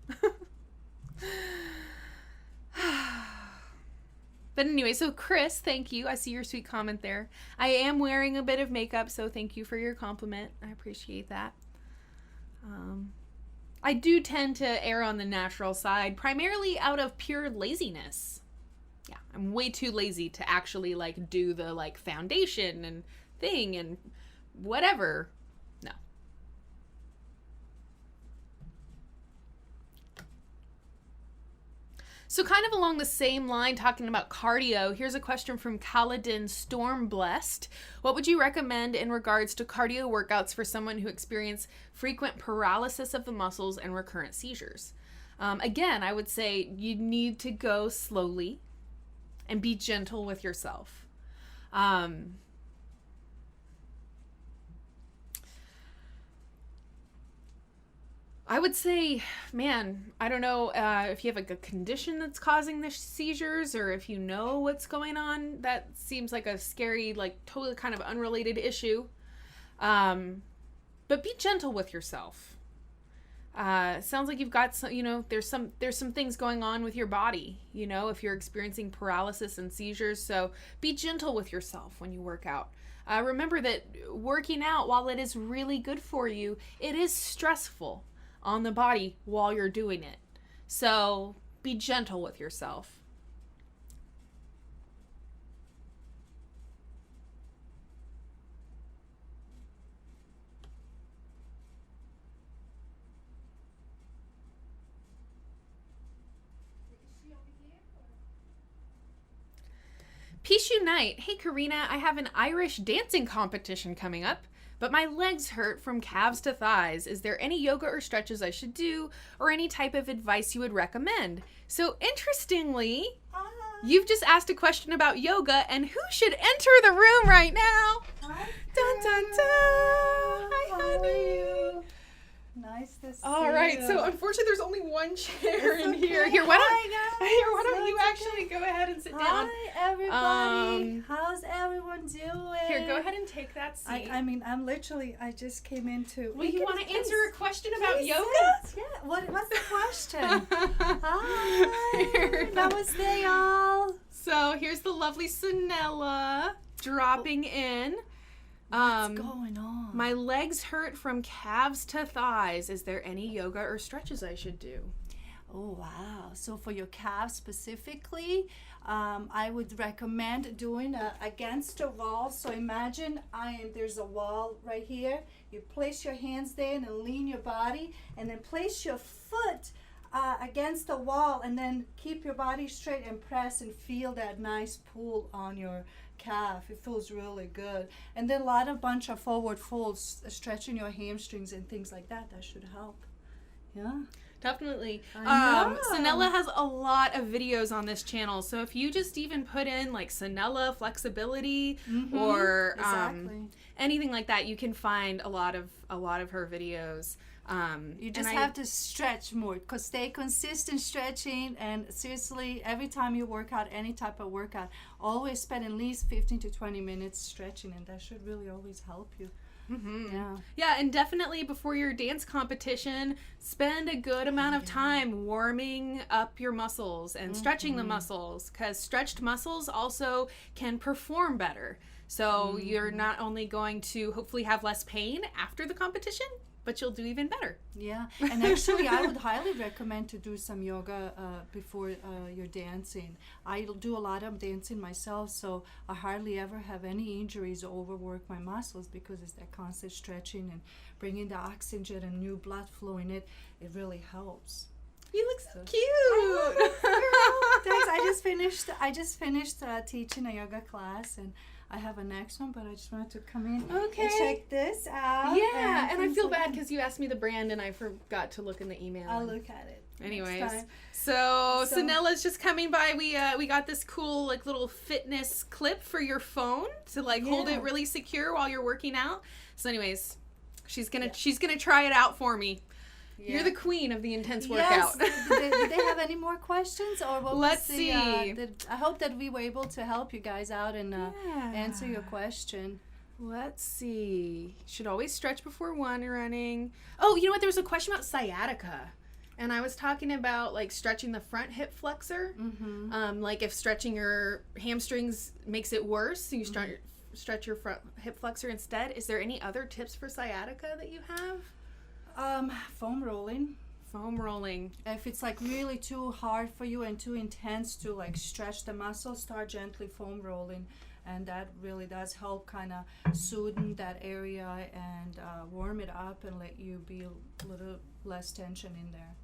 Speaker 1: But anyway, so Chris, thank you. I see your sweet comment there. I am wearing a bit of makeup, so thank you for your compliment. I appreciate that. I do tend to err on the natural side, primarily out of pure laziness. Yeah, I'm way too lazy to actually like do the like foundation and thing and whatever. No. So kind of along the same line, talking about cardio, here's a question from Kaladin Stormblessed. What would you recommend in regards to cardio workouts for someone who experiences frequent paralysis of the muscles and recurrent seizures? Again, I would say you need to go slowly and be gentle with yourself. I would say, man, I don't know if you have like a condition that's causing the seizures or if you know what's going on. That seems like a scary, like totally kind of unrelated issue. But be gentle with yourself. Sounds like you've got some, there's some things going on with your body, if you're experiencing paralysis and seizures. So be gentle with yourself when you work out. Remember that working out, while it is really good for you, it is stressful on the body while you're doing it. So be gentle with yourself. Peace Unite. Hey Corrina, I have an Irish dancing competition coming up, but my legs hurt from calves to thighs. Is there any yoga or stretches I should do, or any type of advice you would recommend? So interestingly, you've just asked a question about yoga, and who should enter the room right now?
Speaker 2: Hi,
Speaker 1: dun dun dun! Hi, honey.
Speaker 2: Nice to see
Speaker 1: All right,
Speaker 2: you.
Speaker 1: so unfortunately, there's only one chair
Speaker 2: It's
Speaker 1: in here.
Speaker 2: okay.
Speaker 1: Here, why
Speaker 2: Hi,
Speaker 1: don't
Speaker 2: guys.
Speaker 1: you
Speaker 2: It's
Speaker 1: actually go ahead and sit down?
Speaker 2: Hi, everybody. How's everyone doing?
Speaker 1: Here, go ahead and take that seat.
Speaker 2: I just came into...
Speaker 1: Well, you want to answer a question about
Speaker 2: Please
Speaker 1: yoga?
Speaker 2: sit. Yeah, what's the question? Hi.
Speaker 1: Here.
Speaker 2: Namaste, y'all.
Speaker 1: So here's the lovely Sunella dropping in.
Speaker 2: What's going on?
Speaker 1: My legs hurt from calves to thighs. Is there any yoga or stretches I should do?
Speaker 2: Oh, wow. So for your calves specifically, I would recommend doing against a wall. So imagine there's a wall right here. You place your hands there and then lean your body and then place your foot against the wall and then keep your body straight and press and feel that nice pull on your calf. It feels really good. And then a bunch of forward folds, stretching your hamstrings and things like that. That should help. Yeah.
Speaker 1: Definitely.
Speaker 2: I know.
Speaker 1: Sunella has a lot of videos on this channel. So if you just even put in like Sunella flexibility or
Speaker 2: exactly.
Speaker 1: anything like that, you can find a lot of her videos.
Speaker 2: You just have to stretch more, because stay consistent stretching, and seriously, every time you work out, any type of workout, always spend at least 15 to 20 minutes stretching, and that should really always help you.
Speaker 1: Yeah, and definitely before your dance competition, spend a good amount of time warming up your muscles and stretching the muscles, because stretched muscles also can perform better. So you're not only going to hopefully have less pain after the competition, but you'll do even better.
Speaker 2: Yeah, and actually I would highly recommend to do some yoga before you're dancing. I do a lot of dancing myself, so I hardly ever have any injuries or overwork my muscles, because it's that constant stretching and bringing the oxygen and new blood flow in it. It really helps.
Speaker 1: You look so cute.
Speaker 2: Thanks. I just finished teaching a yoga class, and I have a next one, but I just wanted to come in and check this out.
Speaker 1: Yeah, and I feel bad because you asked me the brand and I forgot to look in the email.
Speaker 2: I'll look at it.
Speaker 1: Anyways, so Sanella's just coming by. We got this cool like little fitness clip for your phone to like hold it really secure while you're working out. So anyways, she's gonna try it out for me. Yeah. You're the queen of the intense workout.
Speaker 2: Yes. Did they have any more questions, or what?
Speaker 1: Let's see.
Speaker 2: I hope that we were able to help you guys out and answer your question.
Speaker 1: Let's see. Should always stretch before running. Oh, you know what? There was a question about sciatica. And I was talking about like stretching the front hip flexor. Like if stretching your hamstrings makes it worse, so you stretch your front hip flexor instead. Is there any other tips for sciatica that you have?
Speaker 2: Foam rolling.
Speaker 1: Foam rolling.
Speaker 2: If it's like really too hard for you and too intense to like stretch the muscle, start gently foam rolling, and that really does help kind of soothe that area and warm it up and let you be a little less tension in there.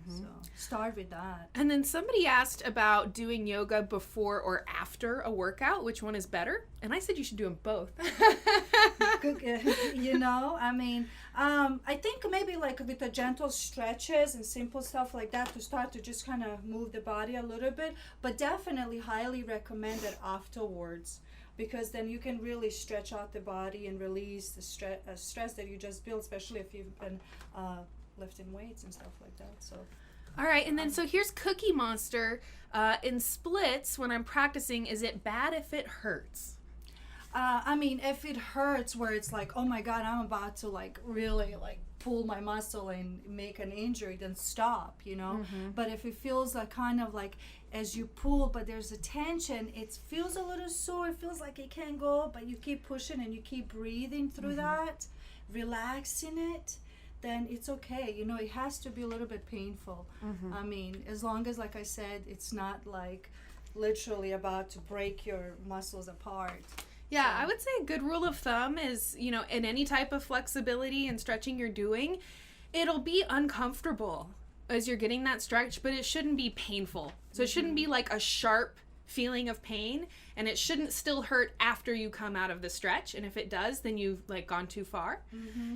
Speaker 2: So start with that. And
Speaker 1: then somebody asked about doing yoga before or after a workout. Which one is better? And I said you should do them both.
Speaker 2: You know, I mean, I think maybe like with the gentle stretches and simple stuff like that to start to just kind of move the body a little bit, but definitely highly recommend it afterwards, because then you can really stretch out the body and release the stress that you just built, especially if you've been lifting weights and stuff like that. So
Speaker 1: all right, and then so here's Cookie Monster. In splits, when I'm practicing, is it bad if it hurts?
Speaker 2: I mean, if it hurts where it's like, oh my God, I'm about to like really like pull my muscle and make an injury, then stop, you know. But if it feels like kind of like as you pull, but there's a tension, it feels a little sore, it feels like it can't go, but you keep pushing and you keep breathing through that, relaxing it, then it's okay. You know, it has to be a little bit painful. I mean, as long as, like I said, it's not like literally about to break your muscles apart.
Speaker 1: Yeah, I would say a good rule of thumb is, you know, in any type of flexibility and stretching you're doing, it'll be uncomfortable as you're getting that stretch, but it shouldn't be painful. So it shouldn't be like a sharp feeling of pain, and it shouldn't still hurt after you come out of the stretch. And if it does, then you've like gone too far.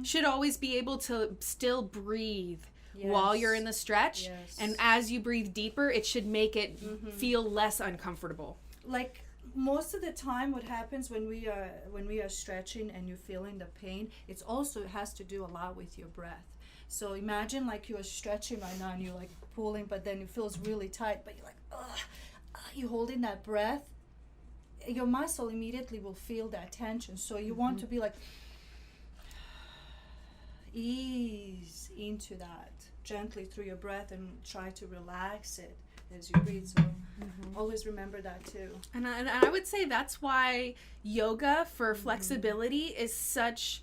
Speaker 1: Should always be able to still breathe while you're in the stretch. And as you breathe deeper, it should make it feel less uncomfortable.
Speaker 2: Like most of the time what happens when we are stretching and you're feeling the pain, it has to do a lot with your breath. So imagine like you're stretching right now and you're like pulling, but then it feels really tight, but you're like, ugh, you're holding that breath, your muscle immediately will feel that tension. So you want to be like, ease into that gently through your breath and try to relax it as you breathe. So always remember that too. And
Speaker 1: I would say that's why yoga for flexibility is such,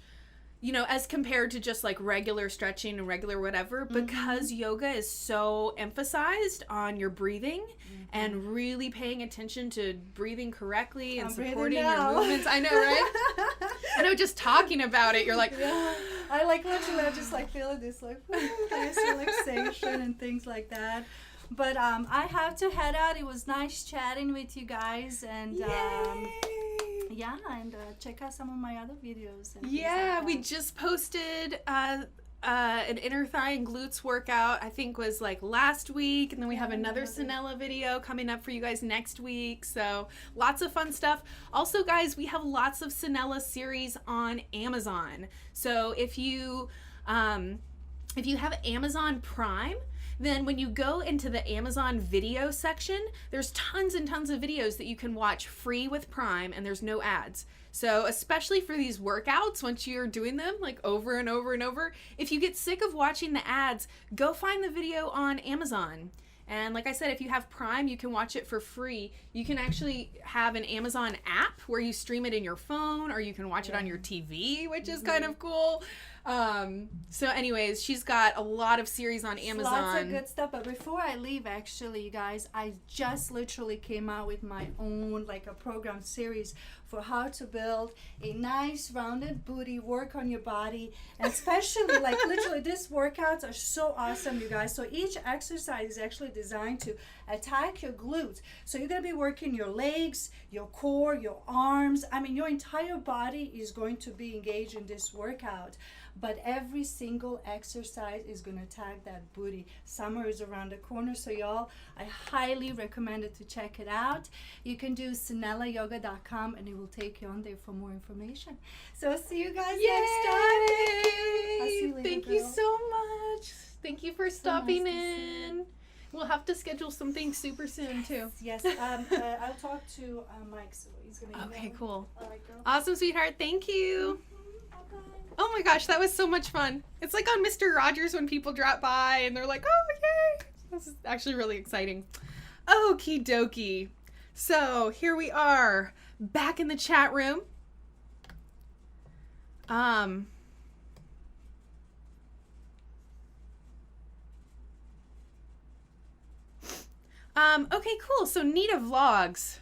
Speaker 1: you know, as compared to just like regular stretching and regular whatever, because yoga is so emphasized on your breathing and really paying attention to breathing correctly and supporting your movements. I know, right? I know, just talking about it, you're like,
Speaker 2: I like literally just like feeling this like nice relaxation and things like that. But I have to head out. It was nice chatting with you guys, and check out some of my other videos. And
Speaker 1: we just posted an inner thigh and glutes workout, I think was like last week, and then we have another Sanella video coming up for you guys next week. So lots of fun stuff. Also, guys, we have lots of Sanella series on Amazon. So if you if you have Amazon Prime, then when you go into the Amazon video section, there's tons and tons of videos that you can watch free with Prime, and there's no ads. So especially for these workouts, once you're doing them like over and over and over, if you get sick of watching the ads, go find the video on Amazon. And like I said, if you have Prime, you can watch it for free. You can actually have an Amazon app where you stream it in your phone, or you can watch it on your TV, which is kind of cool. So anyways, she's got a lot of series on Amazon.
Speaker 2: Lots of good stuff. But before I leave, actually, you guys, I just literally came out with my own, like, a program series for how to build a nice rounded booty, work on your body, and especially like literally these workouts are so awesome, you guys. So each exercise is actually designed to attack your glutes. So you're going to be working your legs, your core, your arms. I mean, your entire body is going to be engaged in this workout. But every single exercise is going to attack that booty. Summer is around the corner, so y'all, I highly recommend it to check it out. You can do SanellaYoga.com, and it will take you on there for more information. So I'll see you guys next time. I'll see you later,
Speaker 1: Thank you
Speaker 2: girl.
Speaker 1: so much. Thank you for stopping in. We'll have to schedule something super soon too.
Speaker 2: Yes. I'll talk to Mike, so he's going to
Speaker 1: Okay, cool.
Speaker 2: All right, girl.
Speaker 1: Awesome, sweetheart. Thank you.
Speaker 2: Bye-bye.
Speaker 1: Oh my gosh, that was so much fun. It's like on Mr. Rogers when people drop by and they're like, oh, yay. This is actually really exciting. Okie dokie. So here we are back in the chat room. Okay, cool. So Nita Vlogs.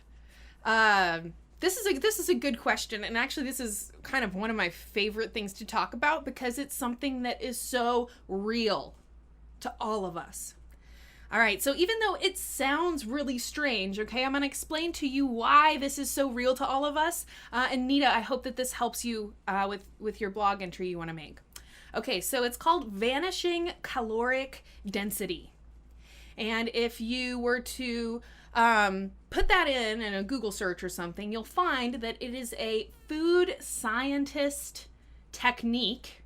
Speaker 1: This is a good question, and actually this is kind of one of my favorite things to talk about because it's something that is so real to all of us. All right, so even though it sounds really strange, okay, I'm going to explain to you why this is so real to all of us. And Nita, I hope that this helps you with your blog entry you want to make. Okay, so it's called Vanishing Caloric Density. And if you were to put that in a Google search or something, you'll find that it is a food scientist technique.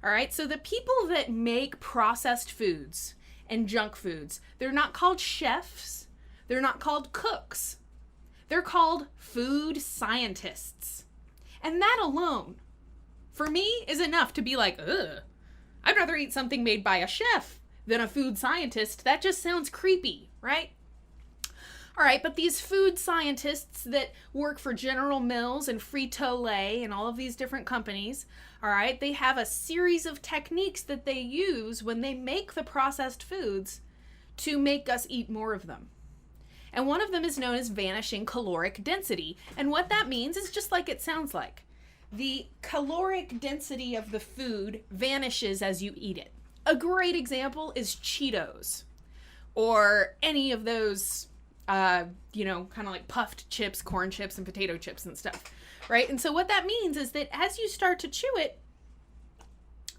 Speaker 1: All right, so the people that make processed foods and junk foods, they're not called chefs, they're not called cooks, they're called food scientists. And that alone, for me, is enough to be like, ugh, I'd rather eat something made by a chef than a food scientist. That just sounds creepy, right? All right, but these food scientists that work for General Mills and Frito-Lay and all of these different companies, all right, they have a series of techniques that they use when they make the processed foods to make us eat more of them. And one of them is known as vanishing caloric density. And what that means is just like it sounds like. The caloric density of the food vanishes as you eat it. A great example is Cheetos or any of those kind of like puffed chips, corn chips, and potato chips and stuff, right? And so what that means is that as you start to chew it,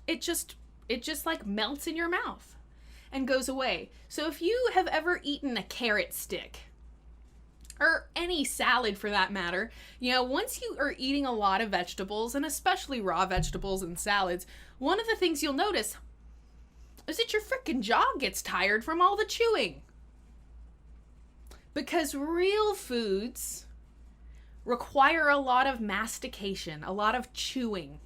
Speaker 1: it just like melts in your mouth and goes away. So if you have ever eaten a carrot stick, or any salad for that matter, once you are eating a lot of vegetables, and especially raw vegetables and salads, one of the things you'll notice is that your frickin' jaw gets tired from all the chewing. Because real foods require a lot of mastication, a lot of chewing,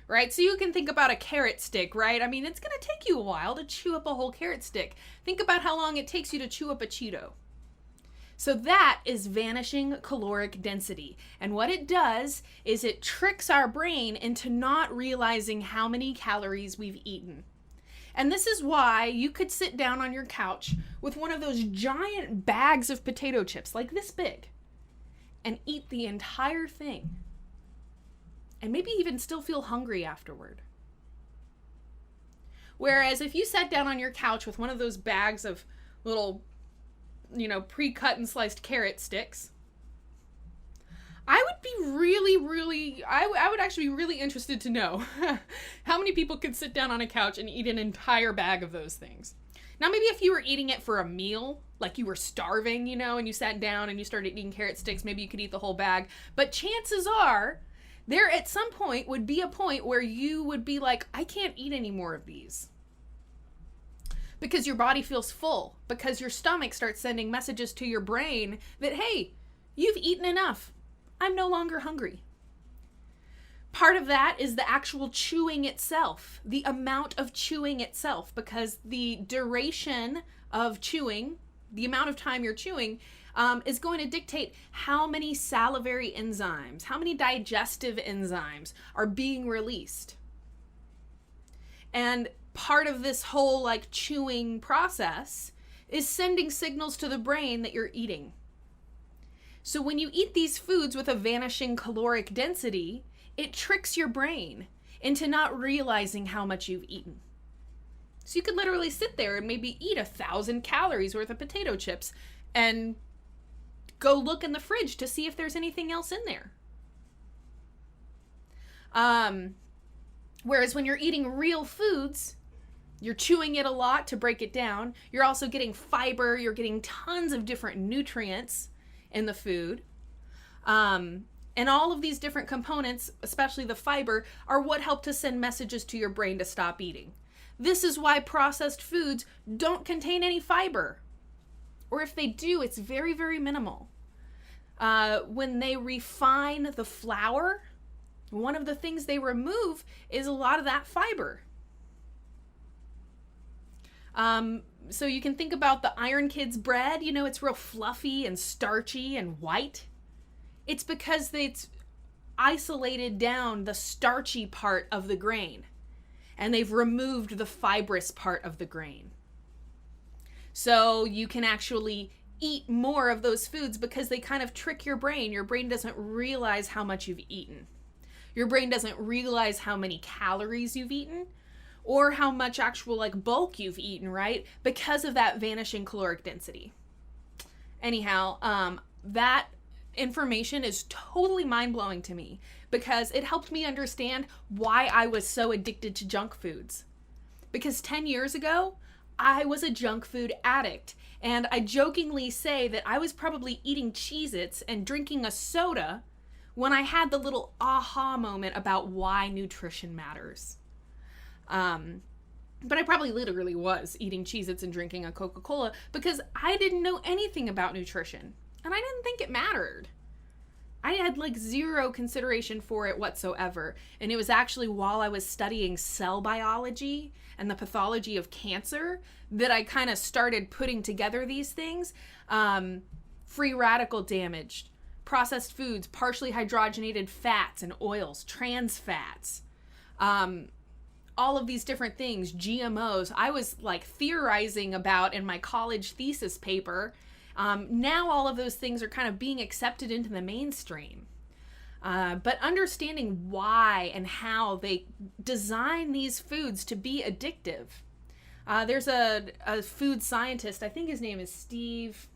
Speaker 1: right? So you can think about a carrot stick, right? I mean, it's going to take you a while to chew up a whole carrot stick. Think about how long it takes you to chew up a Cheeto. So that is vanishing caloric density. And what it does is it tricks our brain into not realizing how many calories we've eaten. And this is why you could sit down on your couch with one of those giant bags of potato chips, like this big, and eat the entire thing. And maybe even still feel hungry afterward. Whereas if you sat down on your couch with one of those bags of little, pre-cut and sliced carrot sticks, I would be I would actually be really interested to know how many people could sit down on a couch and eat an entire bag of those things. Now, maybe if you were eating it for a meal, like you were starving, and you sat down and you started eating carrot sticks, maybe you could eat the whole bag. But chances are There at some point would be a point where you would be like, I can't eat any more of these. Because your body feels full, because your stomach starts sending messages to your brain that, hey, you've eaten enough. I'm no longer hungry. Part of that is the actual chewing itself, the amount of chewing itself, because the duration of chewing, the amount of time you're chewing, is going to dictate how many salivary enzymes, how many digestive enzymes are being released. And part of this whole like chewing process is sending signals to the brain that you're eating. So when you eat these foods with a vanishing caloric density, it tricks your brain into not realizing how much you've eaten. So you could literally sit there and maybe eat 1,000 calories worth of potato chips and go look in the fridge to see if there's anything else in there. Whereas when you're eating real foods, you're chewing it a lot to break it down. You're also getting fiber. You're getting tons of different nutrients in the food. And all of these different components, especially the fiber, are what help to send messages to your brain to stop eating. This is why processed foods don't contain any fiber. Or if they do, it's very, very minimal. When they refine the flour, one of the things they remove is a lot of that fiber. So you can think about the Iron Kids bread, you know, it's real fluffy and starchy and white. It's because it's isolated down the starchy part of the grain, and they've removed the fibrous part of the grain. So you can actually eat more of those foods because they kind of trick your brain. Your brain doesn't realize how much you've eaten. Your brain doesn't realize how many calories you've eaten or how much actual like bulk you've eaten, right? Because of that vanishing caloric density. Anyhow, that information is totally mind-blowing to me because it helped me understand why I was so addicted to junk foods. Because 10 years ago, I was a junk food addict, and I jokingly say that I was probably eating Cheez-Its and drinking a soda when I had the little aha moment about why nutrition matters. But I probably literally was eating Cheez-Its and drinking a Coca-Cola because I didn't know anything about nutrition. And I didn't think it mattered. I had like zero consideration for it whatsoever. And it was actually while I was studying cell biology and the pathology of cancer that I kind of started putting together these things. Free radical damage, processed foods, partially hydrogenated fats and oils, trans fats, all of these different things, GMOs. I was like theorizing about in my college thesis paper. Now all of those things are kind of being accepted into the mainstream. But understanding why and how they design these foods to be addictive. There's a food scientist, I think his name is Steve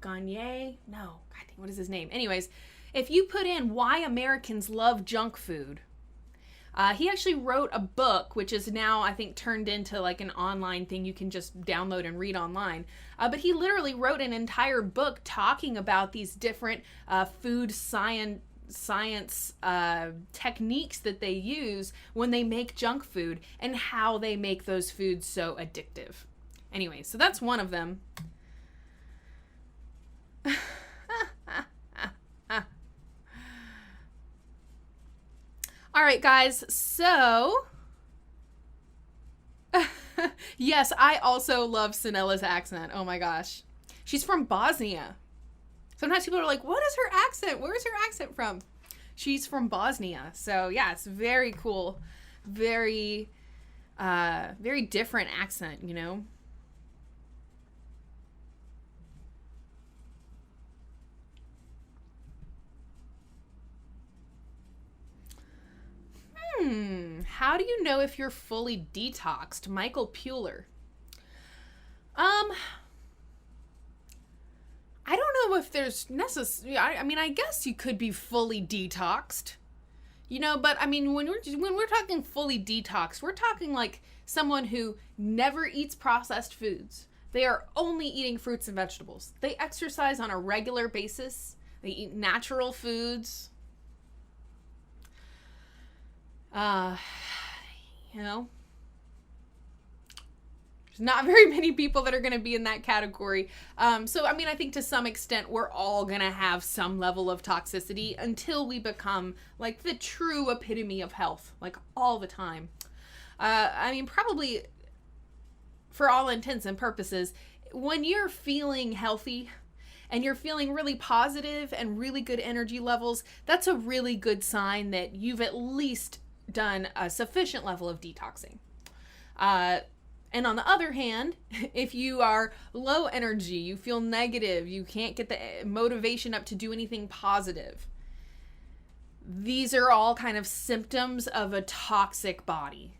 Speaker 1: Gagne. No, I think, what is his name? Anyways, if you put in why Americans love junk food, he actually wrote a book, which is now, I think, turned into like an online thing you can just download and read online. But he literally wrote an entire book talking about these different food science techniques that they use when they make junk food and how they make those foods so addictive. Anyway, so that's one of them. All right, guys, so yes, I also love Sinella's accent. Oh my gosh. She's from Bosnia. Sometimes people are like, what is her accent? Where's her accent from? She's from Bosnia. So yeah, it's very cool. Very, very different accent, you know? How do you know if you're fully detoxed? Michael Pueller. I don't know if there's necessary. I mean, I guess you could be fully detoxed, you know. But I mean, when we're talking fully detoxed, we're talking like someone who never eats processed foods. They are only eating fruits and vegetables. They exercise on a regular basis. They eat natural foods. Uh, you know, there's not very many people that are going to be in that category. So, I mean, I think to some extent we're all going to have some level of toxicity until we become like the true epitome of health, like all the time. I mean, probably for all intents and purposes, when you're feeling healthy and you're feeling really positive and really good energy levels, that's a really good sign that you've at least done a sufficient level of detoxing. And on the other hand, if you are low energy, you feel negative, you can't get the motivation up to do anything positive, these are all kind of symptoms of a toxic body.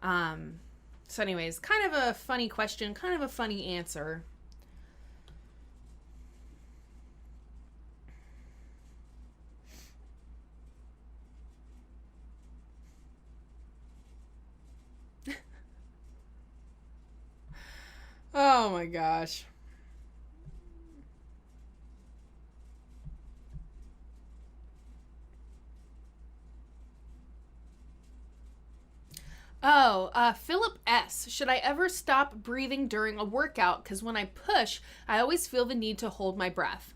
Speaker 1: So anyways, kind of a funny question, kind of a funny answer. Oh my gosh. Philip S. Should I ever stop breathing during a workout? Because when I push, I always feel the need to hold my breath.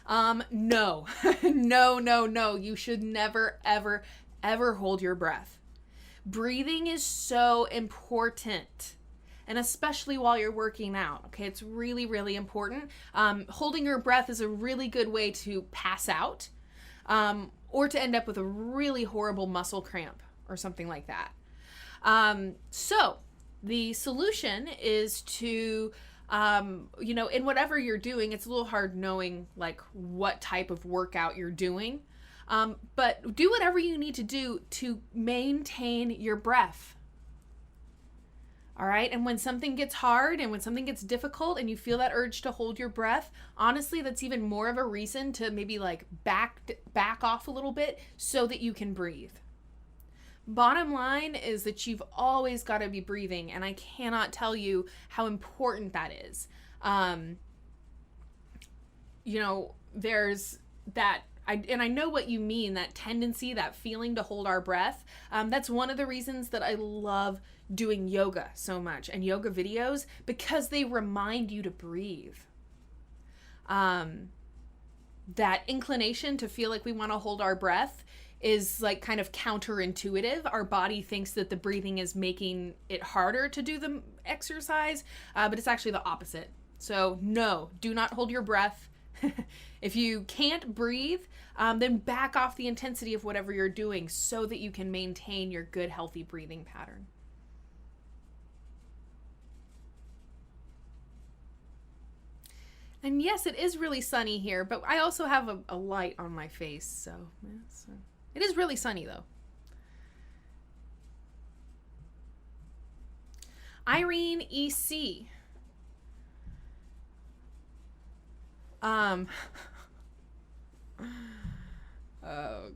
Speaker 1: No. No. You should never, ever, ever hold your breath. Breathing is so important. And especially while you're working out, okay? It's really, really important. Holding your breath is a really good way to pass out or to end up with a really horrible muscle cramp or something like that. So the solution is to, in whatever you're doing, it's a little hard knowing like what type of workout you're doing. But do whatever you need to do to maintain your breath. All right. And when something gets hard and when something gets difficult and you feel that urge to hold your breath, honestly, that's even more of a reason to maybe like back off a little bit so that you can breathe. Bottom line is that you've always got to be breathing. And I cannot tell you how important that is. There's that. And I know what you mean, that tendency, that feeling to hold our breath. That's one of the reasons that I love doing yoga so much and yoga videos, because they remind you to breathe. That inclination to feel like we want to hold our breath is like kind of counterintuitive. Our body thinks that the breathing is making it harder to do the exercise, but it's actually the opposite. So no, do not hold your breath. If you can't breathe, then back off the intensity of whatever you're doing so that you can maintain your good, healthy breathing pattern. And yes, it is really sunny here, but I also have a light on my face, so it is really sunny though. Irene EC. Oh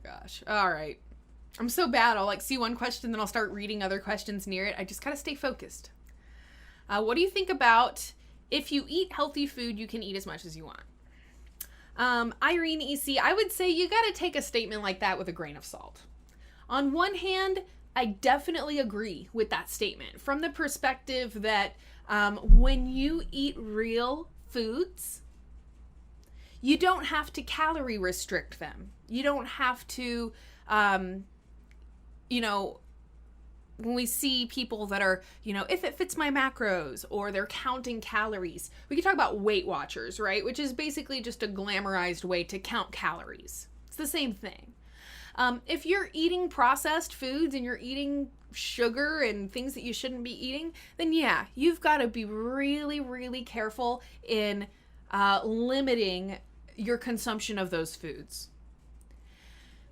Speaker 1: gosh. All right. I'm so bad. I'll like see one question, then I'll start reading other questions near it. I just gotta stay focused. What do you think about if you eat healthy food, you can eat as much as you want? Irene EC, I would say you gotta take a statement like that with a grain of salt. On one hand, I definitely agree with that statement from the perspective that when you eat real foods, you don't have to calorie restrict them. You don't have to, when we see people that are, if it fits my macros or they're counting calories, we can talk about Weight Watchers, right? Which is basically just a glamorized way to count calories. It's the same thing. If you're eating processed foods and you're eating sugar and things that you shouldn't be eating, then yeah, you've got to be really, really careful in limiting your consumption of those foods.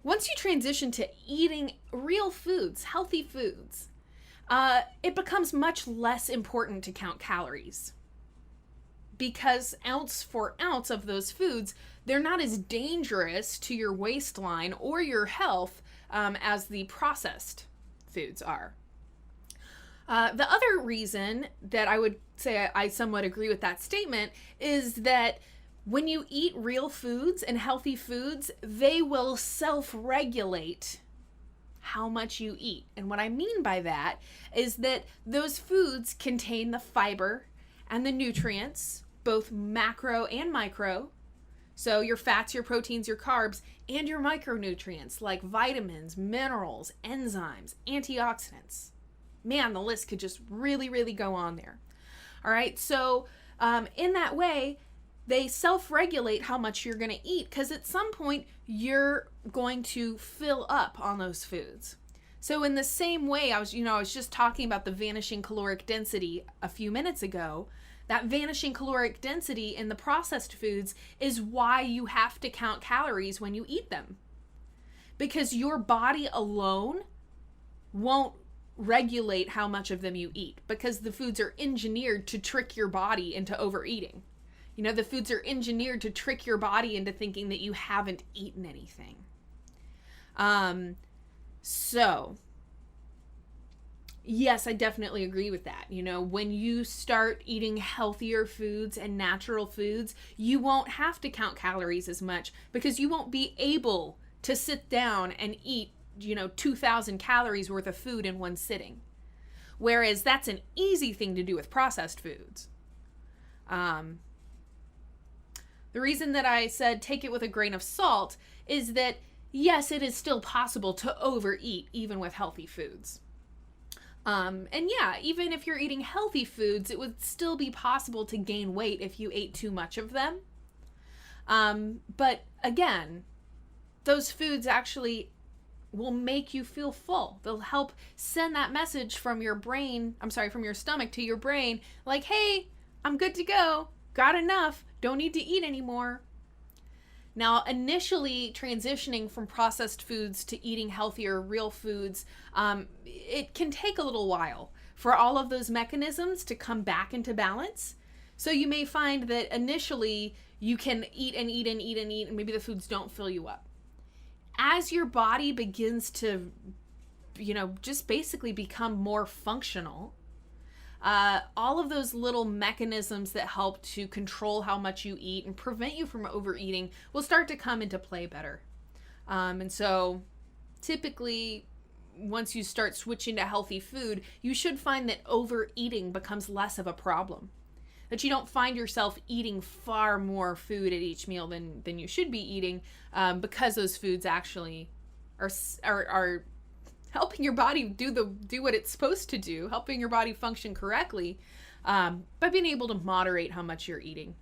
Speaker 1: Once you transition to eating real foods, healthy foods, it becomes much less important to count calories. Because ounce for ounce of those foods, they're not as dangerous to your waistline or your health as the processed foods are. The other reason that I would say I somewhat agree with that statement is that when you eat real foods and healthy foods, they will self-regulate how much you eat. And what I mean by that is that those foods contain the fiber and the nutrients, both macro and micro. So your fats, your proteins, your carbs, and your micronutrients like vitamins, minerals, enzymes, antioxidants. Man, the list could just really, really go on there. All right, so in that way, they self-regulate how much you're going to eat, because at some point you're going to fill up on those foods. So in the same way, I was just talking about the vanishing caloric density a few minutes ago. That vanishing caloric density in the processed foods is why you have to count calories when you eat them. Because your body alone won't regulate how much of them you eat, because the foods are engineered to trick your body into overeating. You know, the foods are engineered to trick your body into thinking that you haven't eaten anything. So, yes, I definitely agree with that. You know, when you start eating healthier foods and natural foods, you won't have to count calories as much, because you won't be able to sit down and eat, 2,000 calories worth of food in one sitting. Whereas that's an easy thing to do with processed foods. The reason that I said take it with a grain of salt is that, yes, it is still possible to overeat even with healthy foods. And yeah, even if you're eating healthy foods, it would still be possible to gain weight if you ate too much of them. But again, those foods actually will make you feel full. They'll help send that message from your stomach to your brain, like, hey, I'm good to go. Got enough. Don't need to eat anymore. Now, initially transitioning from processed foods to eating healthier, real foods, it can take a little while for all of those mechanisms to come back into balance. So you may find that initially you can eat and eat and eat and eat, and maybe the foods don't fill you up. As your body begins to, just basically become more functional, all of those little mechanisms that help to control how much you eat and prevent you from overeating will start to come into play better. And so typically, once you start switching to healthy food, you should find that overeating becomes less of a problem. That you don't find yourself eating far more food at each meal than you should be eating, because those foods actually are helping your body do what it's supposed to do, helping your body function correctly, by being able to moderate how much you're eating.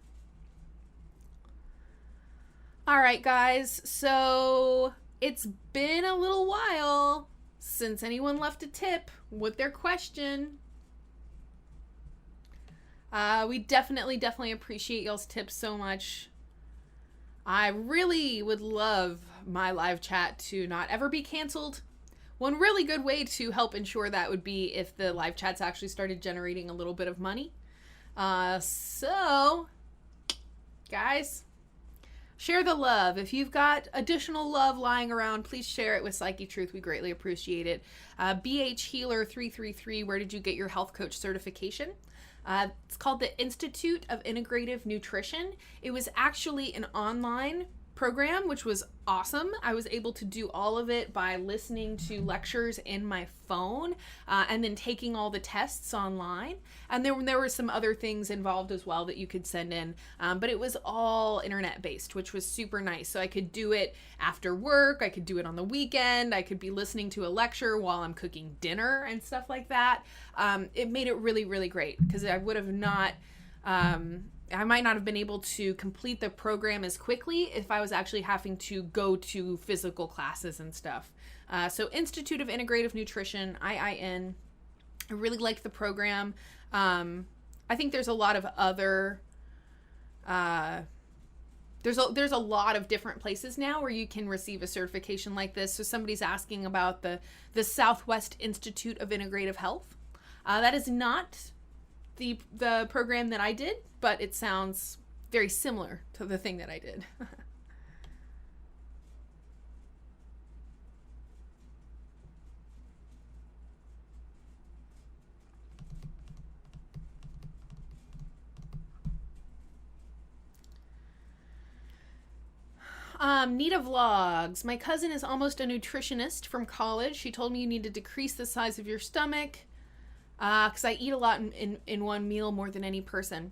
Speaker 1: All right, guys, so it's been a little while since anyone left a tip with their question. We definitely appreciate y'all's tips so much. I really would love my live chat to not ever be canceled. One really good way to help ensure that would be if the live chats actually started generating a little bit of money. So, guys, share the love. If you've got additional love lying around, please share it with Psychetruth. We greatly appreciate it. BH Healer 333, where did you get your health coach certification? It's called the Institute of Integrative Nutrition. It was actually an online program, which was awesome. I was able to do all of it by listening to lectures in my phone, and then taking all the tests online. And there were some other things involved as well that you could send in, but it was all internet based, which was super nice. So I could do it after work, I could do it on the weekend, I could be listening to a lecture while I'm cooking dinner and stuff like that. It made it really, really great, because I would have not I might not have been able to complete the program as quickly if I was actually having to go to physical classes and stuff. So Institute of Integrative Nutrition, IIN. I really liked the program. I think there's a lot of other, there's a lot of different places now where you can receive a certification like this. So somebody's asking about the Southwest Institute of Integrative Health. That is not the program that I did, but it sounds very similar to the thing that I did. Nita Vlogs. My cousin is almost a nutritionist from college. She told me you need to decrease the size of your stomach because I eat a lot in one meal more than any person.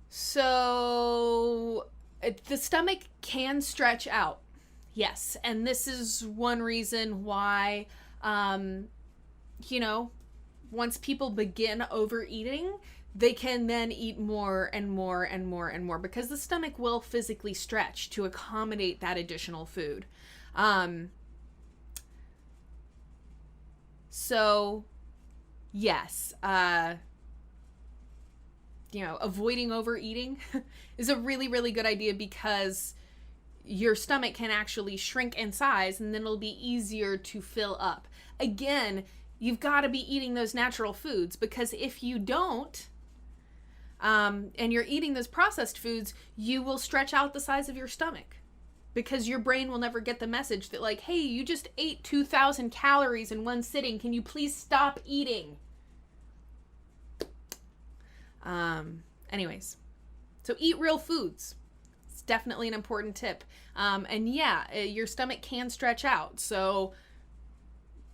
Speaker 1: So the stomach can stretch out. Yes. And this is one reason why, once people begin overeating, they can then eat more and more and more and more because the stomach will physically stretch to accommodate that additional food. So yes, avoiding overeating is a really, really good idea because your stomach can actually shrink in size and then it'll be easier to fill up. Again, you've got to be eating those natural foods because if you don't, and you're eating those processed foods, you will stretch out the size of your stomach because your brain will never get the message that like, hey, you just ate 2,000 calories in one sitting. Can you please stop eating? Anyways, so eat real foods. It's definitely an important tip. And yeah, your stomach can stretch out. So,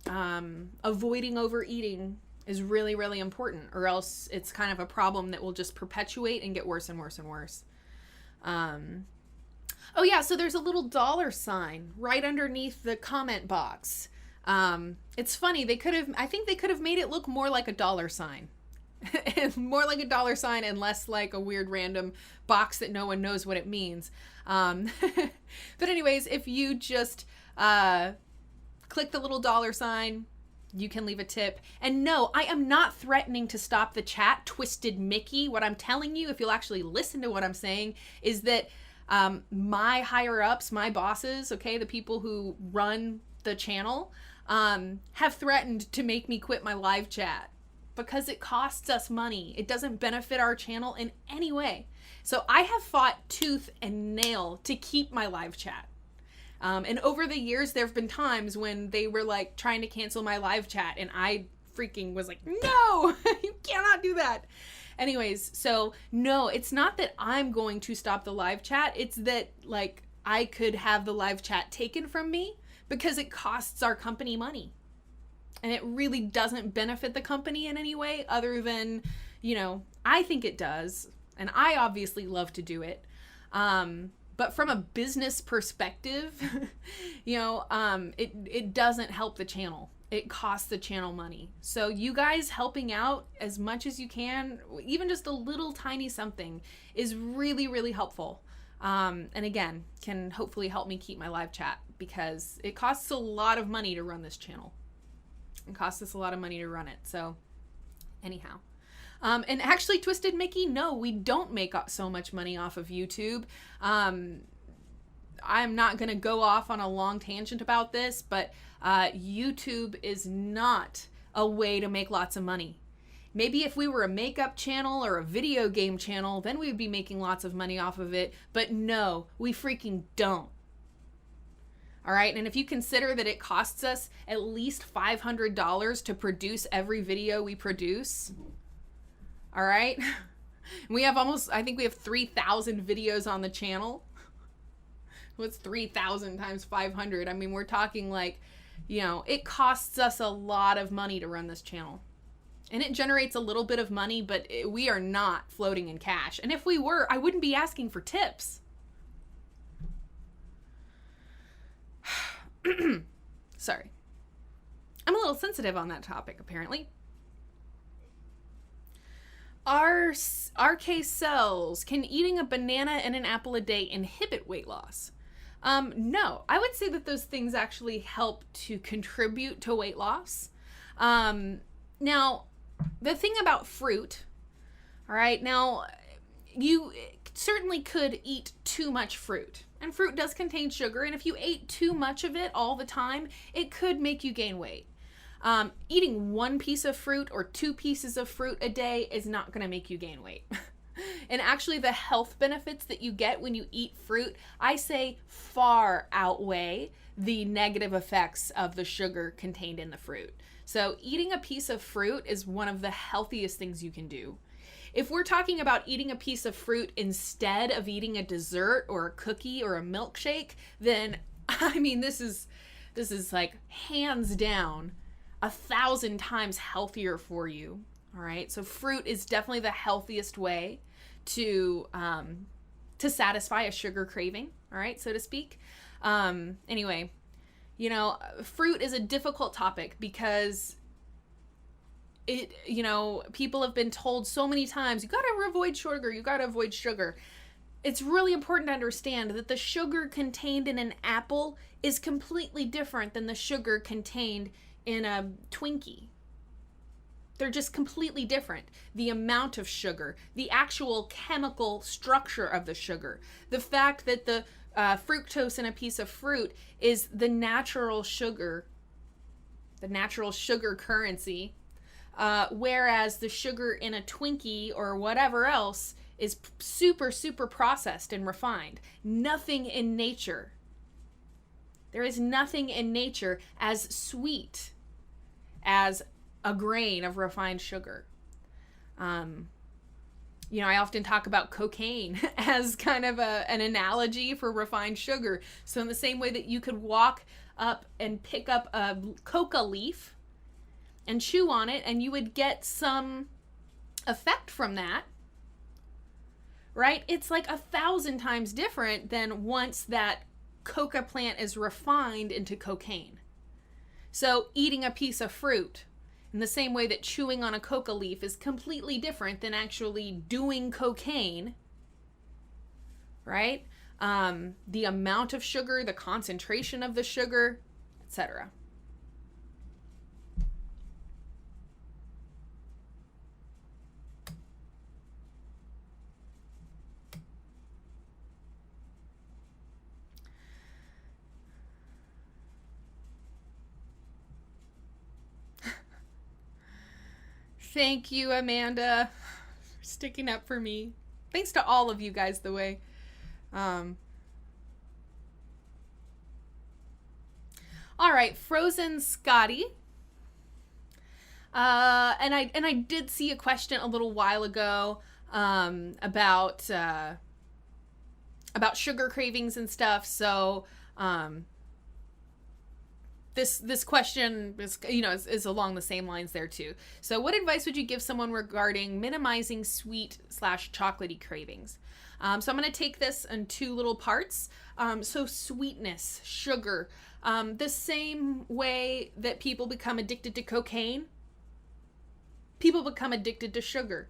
Speaker 1: avoiding overeating is really, really important, or else it's kind of a problem that will just perpetuate and get worse and worse and worse. Oh yeah, so there's a little $ right underneath the comment box. It's funny, I think they could have made it look more like a $. More like a $, and less like a weird random box that no one knows what it means. But anyways, if you just click the little $, you can leave a tip. And no, I am not threatening to stop the chat, Twisted Mickey. What I'm telling you, if you'll actually listen to what I'm saying, is that my higher ups, my bosses, okay, the people who run the channel, have threatened to make me quit my live chat because it costs us money. It doesn't benefit our channel in any way. So I have fought tooth and nail to keep my live chat. And over the years, there have been times when they were like trying to cancel my live chat and I freaking was like, no, you cannot do that. Anyways, so no, it's not that I'm going to stop the live chat. It's that like I could have the live chat taken from me because it costs our company money. And it really doesn't benefit the company in any way other than, I think it does. And I obviously love to do it. But from a business perspective, it doesn't help the channel. It costs the channel money. So you guys helping out as much as you can, even just a little tiny something, is really, really helpful. And again, can hopefully help me keep my live chat because it costs a lot of money to run this channel. It costs us a lot of money to run it. So anyhow. And actually, Twisted Mickey, no, we don't make so much money off of YouTube. I'm not going to go off on a long tangent about this, but YouTube is not a way to make lots of money. Maybe if we were a makeup channel or a video game channel, then we would be making lots of money off of it. But no, we freaking don't. All right. And if you consider that it costs us at least $500 to produce every video we produce, all right. We have I think we have 3,000 videos on the channel. What's 3,000 times 500? I mean, we're talking like, it costs us a lot of money to run this channel. And it generates a little bit of money, but we are not floating in cash. And if we were, I wouldn't be asking for tips. Sorry. I'm a little sensitive on that topic, apparently. RK cells, can eating a banana and an apple a day inhibit weight loss? No, I would say that those things actually help to contribute to weight loss. Now, the thing about fruit, all right, now you certainly could eat too much fruit. And fruit does contain sugar, and if you ate too much of it all the time, it could make you gain weight. Eating one piece of fruit or 2 pieces of fruit a day is not going to make you gain weight. And actually the health benefits that you get when you eat fruit, I say far outweigh the negative effects of the sugar contained in the fruit. So eating a piece of fruit is one of the healthiest things you can do. if we're talking about eating a piece of fruit instead of eating a dessert or a cookie or a milkshake, then I mean, this is like hands down 1,000 times healthier for you. All right. So fruit is definitely the healthiest way to satisfy a sugar craving. All right, so to speak. Anyway, you know, fruit is a difficult topic because it, you know, people have been told so many times, you got to avoid sugar, you got to avoid sugar. It's really important to understand that the sugar contained in an apple is completely different than the sugar contained in a Twinkie. They're just completely different. The amount of sugar, the actual chemical structure of the sugar, the fact that the fructose in a piece of fruit is the natural sugar currency, whereas the sugar in a Twinkie or whatever else is super, super processed and refined. Nothing in nature. There is nothing in nature as sweet as a grain of refined sugar. You know, I often talk about cocaine as kind of an analogy for refined sugar. So in the same way that you could walk up and pick up a coca leaf and chew on it and you would get some effect from that, right? It's like 1,000 times different than once that coca plant is refined into cocaine. So eating a piece of fruit in the same way that chewing on a coca leaf is completely different than actually doing cocaine, right? The amount of sugar, the concentration of the sugar, etc. Thank you, Amanda, for sticking up for me. Thanks to all of you guys, the way. All right, Frozen Scotty. And I did see a question a little while ago about sugar cravings and stuff. So this question is along the same lines there too. So what advice would you give someone regarding minimizing sweet/chocolatey cravings? So I'm going to take this in two little parts. So sweetness, sugar, the same way that people become addicted to cocaine, people become addicted to sugar.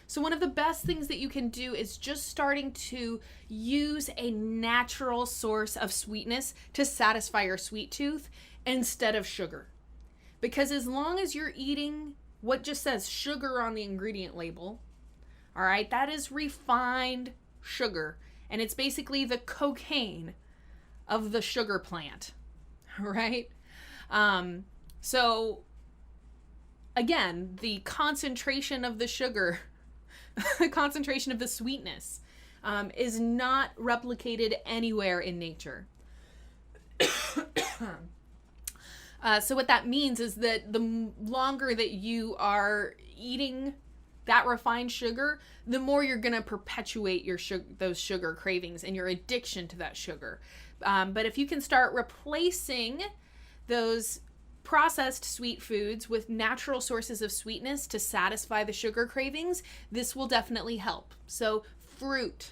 Speaker 1: So one of the best things that you can do is just starting to use a natural source of sweetness to satisfy your sweet tooth instead of sugar. Because as long as you're eating what just says sugar on the ingredient label, all right, that is refined sugar. And it's basically the cocaine of the sugar plant, right? So again, the concentration of the sugar, the concentration of the sweetness is not replicated anywhere in nature. So what that means is that the longer that you are eating that refined sugar, the more you're going to perpetuate your those sugar cravings and your addiction to that sugar. But if you can start replacing those processed sweet foods with natural sources of sweetness to satisfy the sugar cravings, this will definitely help. So fruit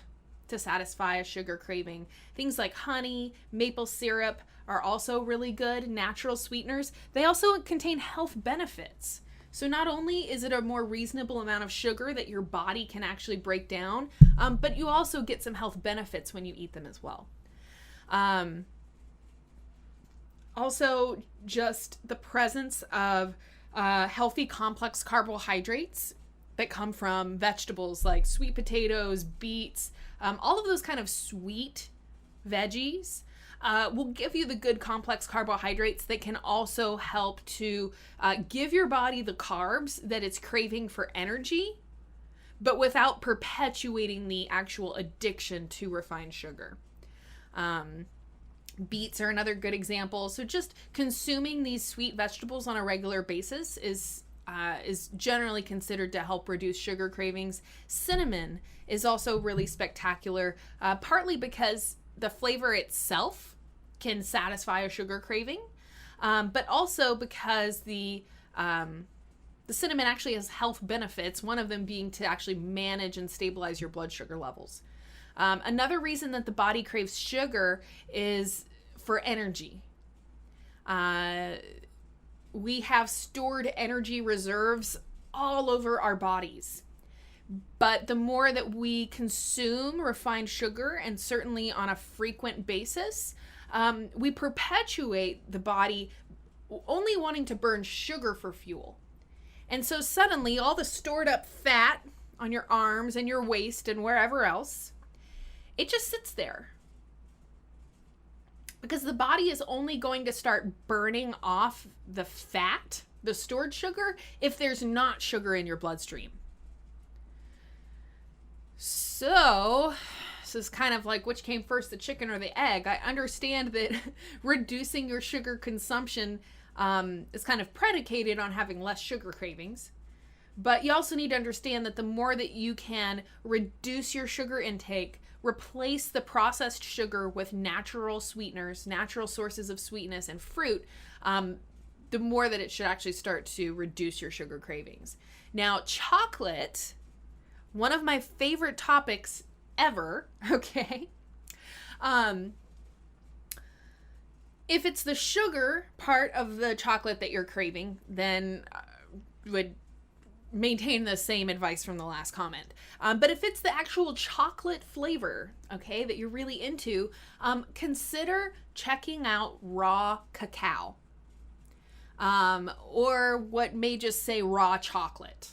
Speaker 1: to satisfy a sugar craving. Things like honey, maple syrup are also really good natural sweeteners. They also contain health benefits. So not only is it a more reasonable amount of sugar that your body can actually break down, but you also get some health benefits when you eat them as well. Also, just the presence of healthy complex carbohydrates that come from vegetables like sweet potatoes, beets, all of those kind of sweet veggies will give you the good complex carbohydrates that can also help to give your body the carbs that it's craving for energy, but without perpetuating the actual addiction to refined sugar. Beets are another good example. So just consuming these sweet vegetables on a regular basis is is generally considered to help reduce sugar cravings. Cinnamon is also really spectacular, partly because the flavor itself can satisfy a sugar craving, but also because the cinnamon actually has health benefits, one of them being to actually manage and stabilize your blood sugar levels. Another reason that the body craves sugar is for energy. We have stored energy reserves all over our bodies. But the more that we consume refined sugar, and certainly on a frequent basis, we perpetuate the body only wanting to burn sugar for fuel. And so suddenly all the stored up fat on your arms and your waist and wherever else, it just sits there. Because the body is only going to start burning off the fat, the stored sugar, if there's not sugar in your bloodstream. So, this is kind of like which came first, the chicken or the egg. I understand that reducing your sugar consumption is kind of predicated on having less sugar cravings. But you also need to understand that the more that you can reduce your sugar intake, replace the processed sugar with natural sweeteners, natural sources of sweetness and fruit, the more that it should actually start to reduce your sugar cravings. Now, chocolate, one of my favorite topics ever, okay? If it's the sugar part of the chocolate that you're craving, then would maintain the same advice from the last comment. But if it's the actual chocolate flavor, okay, that you're really into, consider checking out raw cacao. Or what may just say raw chocolate.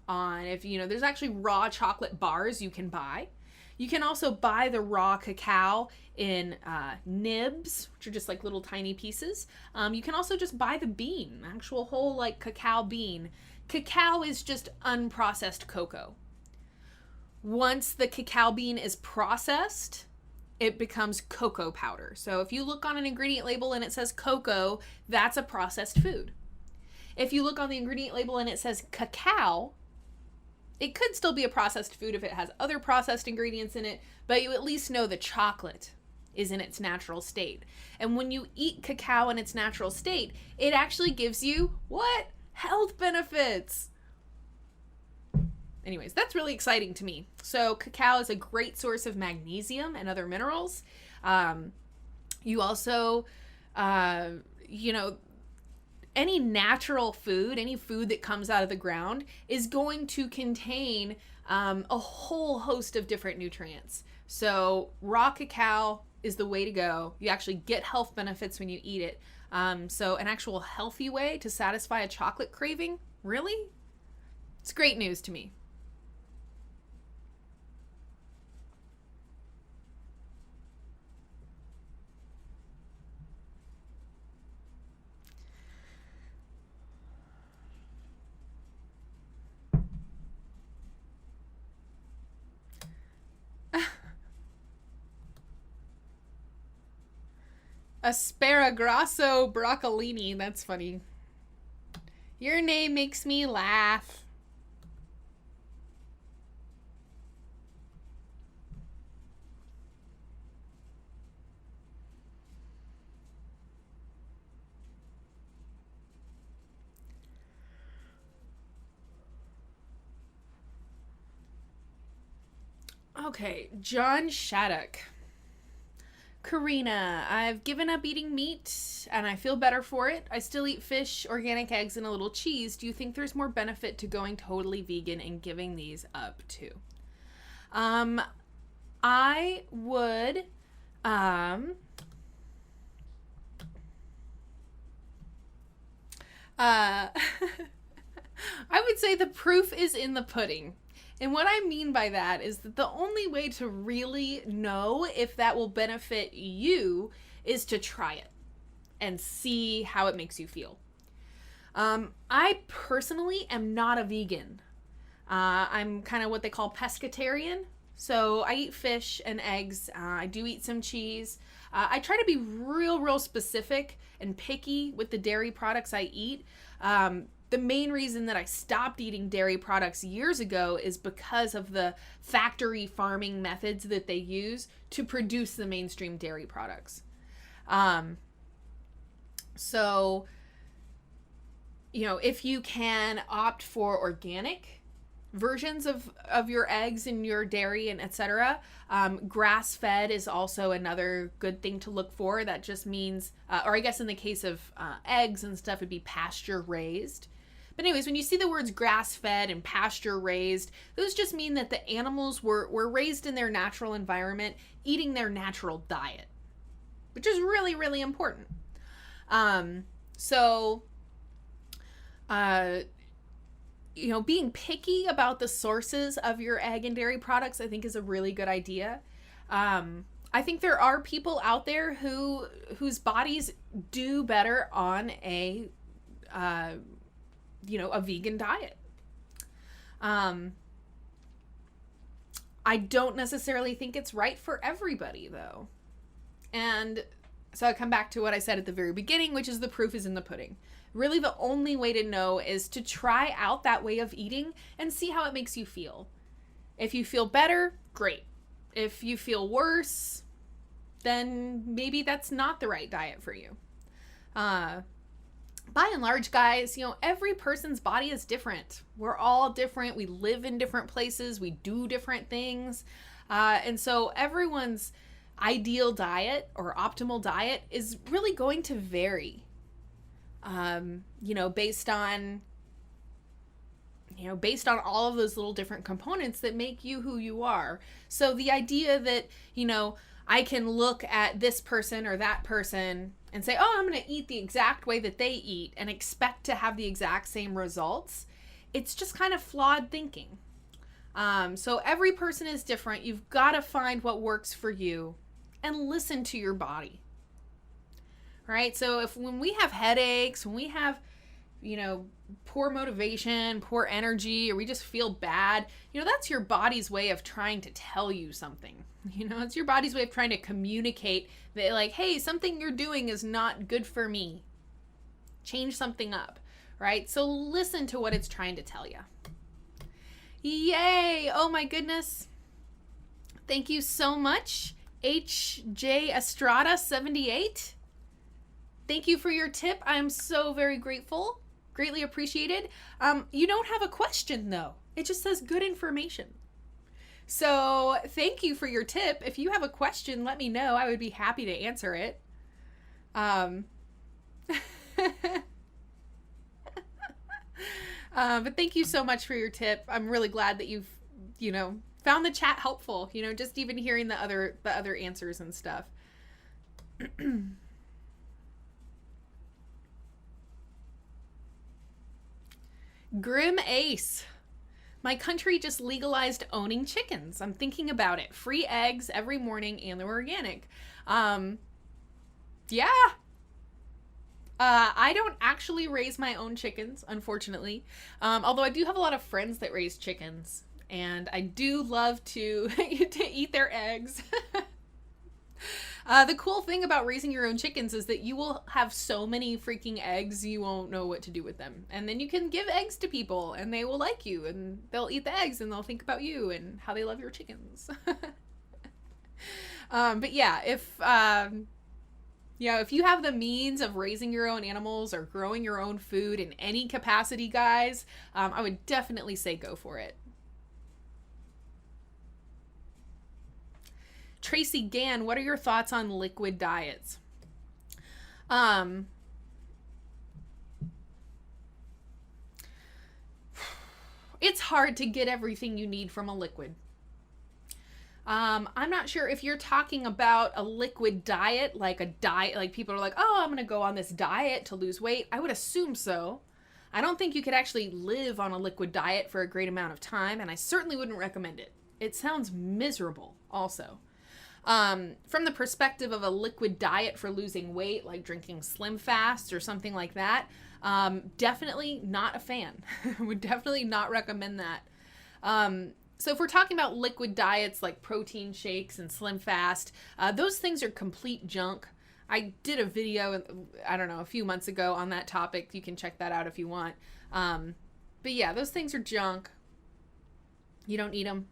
Speaker 1: There's actually raw chocolate bars you can buy. You can also buy the raw cacao in nibs, which are just like little tiny pieces. You can also just buy the bean, actual whole like cacao bean. Cacao is just unprocessed cocoa. Once the cacao bean is processed, it becomes cocoa powder. So if you look on an ingredient label and it says cocoa, that's a processed food. If you look on the ingredient label and it says cacao, it could still be a processed food if it has other processed ingredients in it, but you at least know the chocolate is in its natural state. And when you eat cacao in its natural state, it actually gives you what? Health benefits. Anyways, that's really exciting to me. So cacao is a great source of magnesium and other minerals. You also, any natural food, any food that comes out of the ground is going to contain a whole host of different nutrients. So raw cacao is the way to go. You actually get health benefits when you eat it. So an actual healthy way to satisfy a chocolate craving, really? It's great news to me. Asparagrasso broccolini. That's funny. Your name makes me laugh. Okay, John Shattuck. Corrina, I've given up eating meat and I feel better for it. I still eat fish, organic eggs, and a little cheese. Do you think there's more benefit to going totally vegan and giving these up too? I would I would say the proof is in the pudding. And what I mean by that is that the only way to really know if that will benefit you is to try it and see how it makes you feel. I personally am not a vegan. I'm kind of what they call pescatarian. So I eat fish and eggs. I do eat some cheese. I try to be real specific and picky with the dairy products I eat. the main reason that I stopped eating dairy products years ago is because of the factory farming methods that they use to produce the mainstream dairy products. So, you know, if you can opt for organic versions of your eggs and your dairy and etc. Grass-fed is also another good thing to look for. That just means, or I guess in the case of eggs and stuff, it'd be pasture-raised. But anyways, when you see the words grass-fed and pasture-raised, those just mean that the animals were raised in their natural environment, eating their natural diet, which is really, really important. You know, being picky about the sources of your egg and dairy products, I think, is a really good idea. I think there are people out there whose bodies do better on a vegan diet. I don't necessarily think it's right for everybody, though. And so I come back to what I said at the very beginning, which is the proof is in the pudding. Really, the only way to know is to try out that way of eating and see how it makes you feel. If you feel better, great. If you feel worse, then maybe that's not the right diet for you. By and large, guys, you know, every person's body is different. We're all different. We live in different places. We do different things. And so everyone's ideal diet or optimal diet is really going to vary. Based on all of those little different components that make you who you are. So the idea that, you know, I can look at this person or that person and say, oh, I'm going to eat the exact way that they eat and expect to have the exact same results. It's just kind of flawed thinking. So every person is different. You've got to find what works for you and listen to your body. Right? So when we have headaches, when we have, you know, poor motivation, poor energy, or we just feel bad, you know, that's your body's way of trying to tell you something. You know, it's your body's way of trying to communicate that, like, hey, something you're doing is not good for me. Change something up, right? So listen to what it's trying to tell you. Yay! Oh my goodness. Thank you so much, HJ Estrada 78. Thank you for your tip. I am so very grateful. Greatly appreciated. You don't have a question, though. It just says good information. So thank you for your tip. If you have a question, let me know. I would be happy to answer it. But thank you so much for your tip. I'm really glad that you've, you know, found the chat helpful. You know, just even hearing the other answers and stuff. Grim Ace. My country just legalized owning chickens. I'm thinking about it. Free eggs every morning and they're organic. Yeah. I don't actually raise my own chickens, unfortunately. Although I do have a lot of friends that raise chickens. And I do love to eat their eggs. The cool thing about raising your own chickens is that you will have so many freaking eggs, you won't know what to do with them. And then you can give eggs to people and they will like you and they'll eat the eggs and they'll think about you and how they love your chickens. But yeah, if you have the means of raising your own animals or growing your own food in any capacity, guys, I would definitely say go for it. Tracy Gann, what are your thoughts on liquid diets? It's hard to get everything you need from a liquid. I'm not sure if you're talking about a liquid diet, like people are like, oh, I'm going to go on this diet to lose weight. I would assume so. I don't think you could actually live on a liquid diet for a great amount of time, and I certainly wouldn't recommend it. It sounds miserable also. From the perspective of a liquid diet for losing weight, like drinking Slim Fast or something like that, definitely not a fan. Would definitely not recommend that. So if we're talking about liquid diets like protein shakes and Slim Fast, those things are complete junk. I did a video, I don't know, a few months ago on that topic. You can check that out if you want. But yeah, those things are junk. You don't eat them.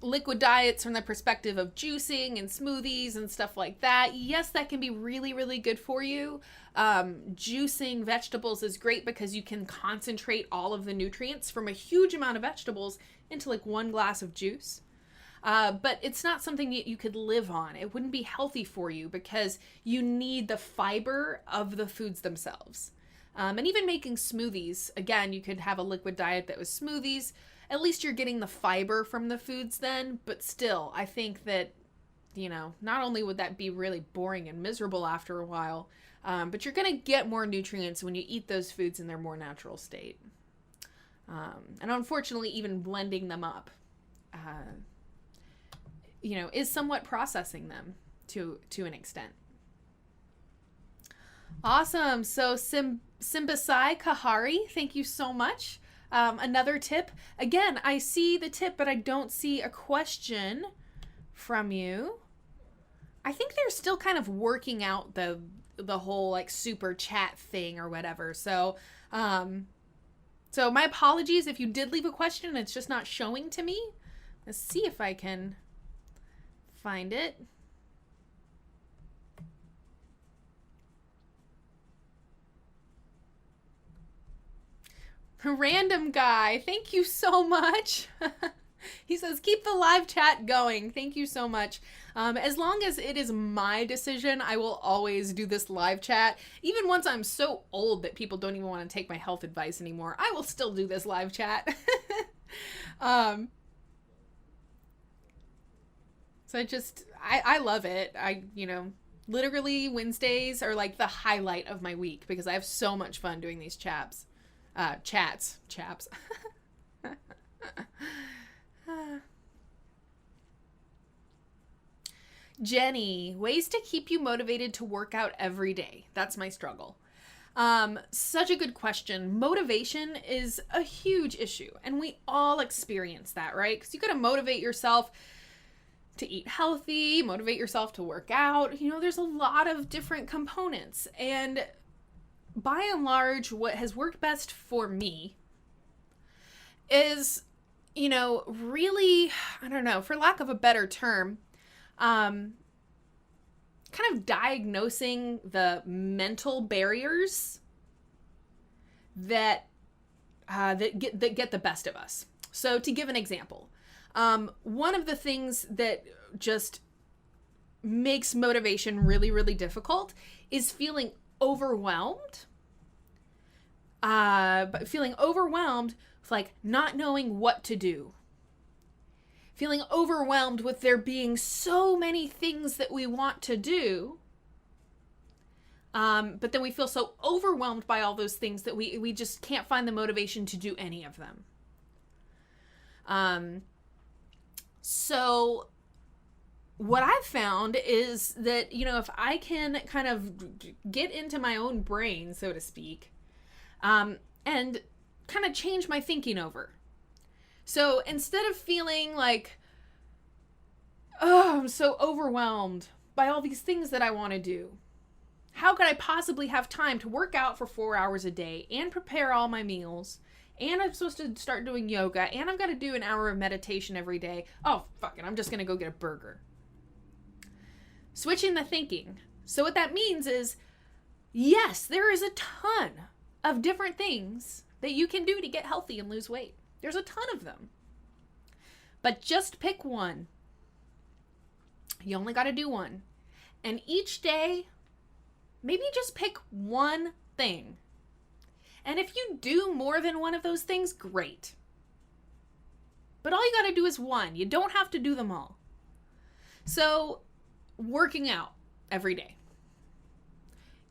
Speaker 1: Liquid diets from the perspective of juicing and smoothies and stuff like that. Yes, that can be really, really good for you. Juicing vegetables is great because you can concentrate all of the nutrients from a huge amount of vegetables into like one glass of juice. But it's not something that you could live on. It wouldn't be healthy for you because you need the fiber of the foods themselves. And even making smoothies, again, you could have a liquid diet that was smoothies. At least you're getting the fiber from the foods then, but still, I think that, not only would that be really boring and miserable after a while, but you're going to get more nutrients when you eat those foods in their more natural state. And unfortunately, even blending them up, is somewhat processing them to an extent. Awesome. So Simbasai Kahari, thank you so much. Another tip. Again, I see the tip, but I don't see a question from you. I think they're still kind of working out the whole like super chat thing or whatever. So my apologies if you did leave a question and it's just not showing to me. Let's see if I can find it. Random guy, thank you so much. He says, keep the live chat going. Thank you so much. As long as it is my decision, I will always do this live chat. Even once I'm so old that people don't even want to take my health advice anymore, I will still do this live chat. So I love it. Literally Wednesdays are like the highlight of my week because I have so much fun doing these chats. Jenny, ways to keep you motivated to work out every day. That's my struggle. Such a good question. Motivation is a huge issue, and we all experience that, right? Because you got to motivate yourself to eat healthy, motivate yourself to work out. There's a lot of different components, and by and large, what has worked best for me is, really, I don't know, for lack of a better term, kind of diagnosing the mental barriers that get the best of us. So to give an example, one of the things that just makes motivation really, really difficult is feeling overwhelmed. But feeling overwhelmed with like not knowing what to do. Feeling overwhelmed with there being so many things that we want to do. But then we feel so overwhelmed by all those things that we just can't find the motivation to do any of them. So what I've found is that, if I can kind of get into my own brain, so to speak, and kind of change my thinking over. So instead of feeling like, oh, I'm so overwhelmed by all these things that I want to do, how could I possibly have time to work out for 4 hours a day and prepare all my meals? And I'm supposed to start doing yoga, and I've got to do an hour of meditation every day. Oh, fuck it, I'm just going to go get a burger. Switching the thinking. So what that means is, yes, there is a ton of different things that you can do to get healthy and lose weight. There's a ton of them. But just pick one. You only got to do one. And each day, maybe just pick one thing. And if you do more than one of those things, great. But all you got to do is one. You don't have to do them all. So, working out every day.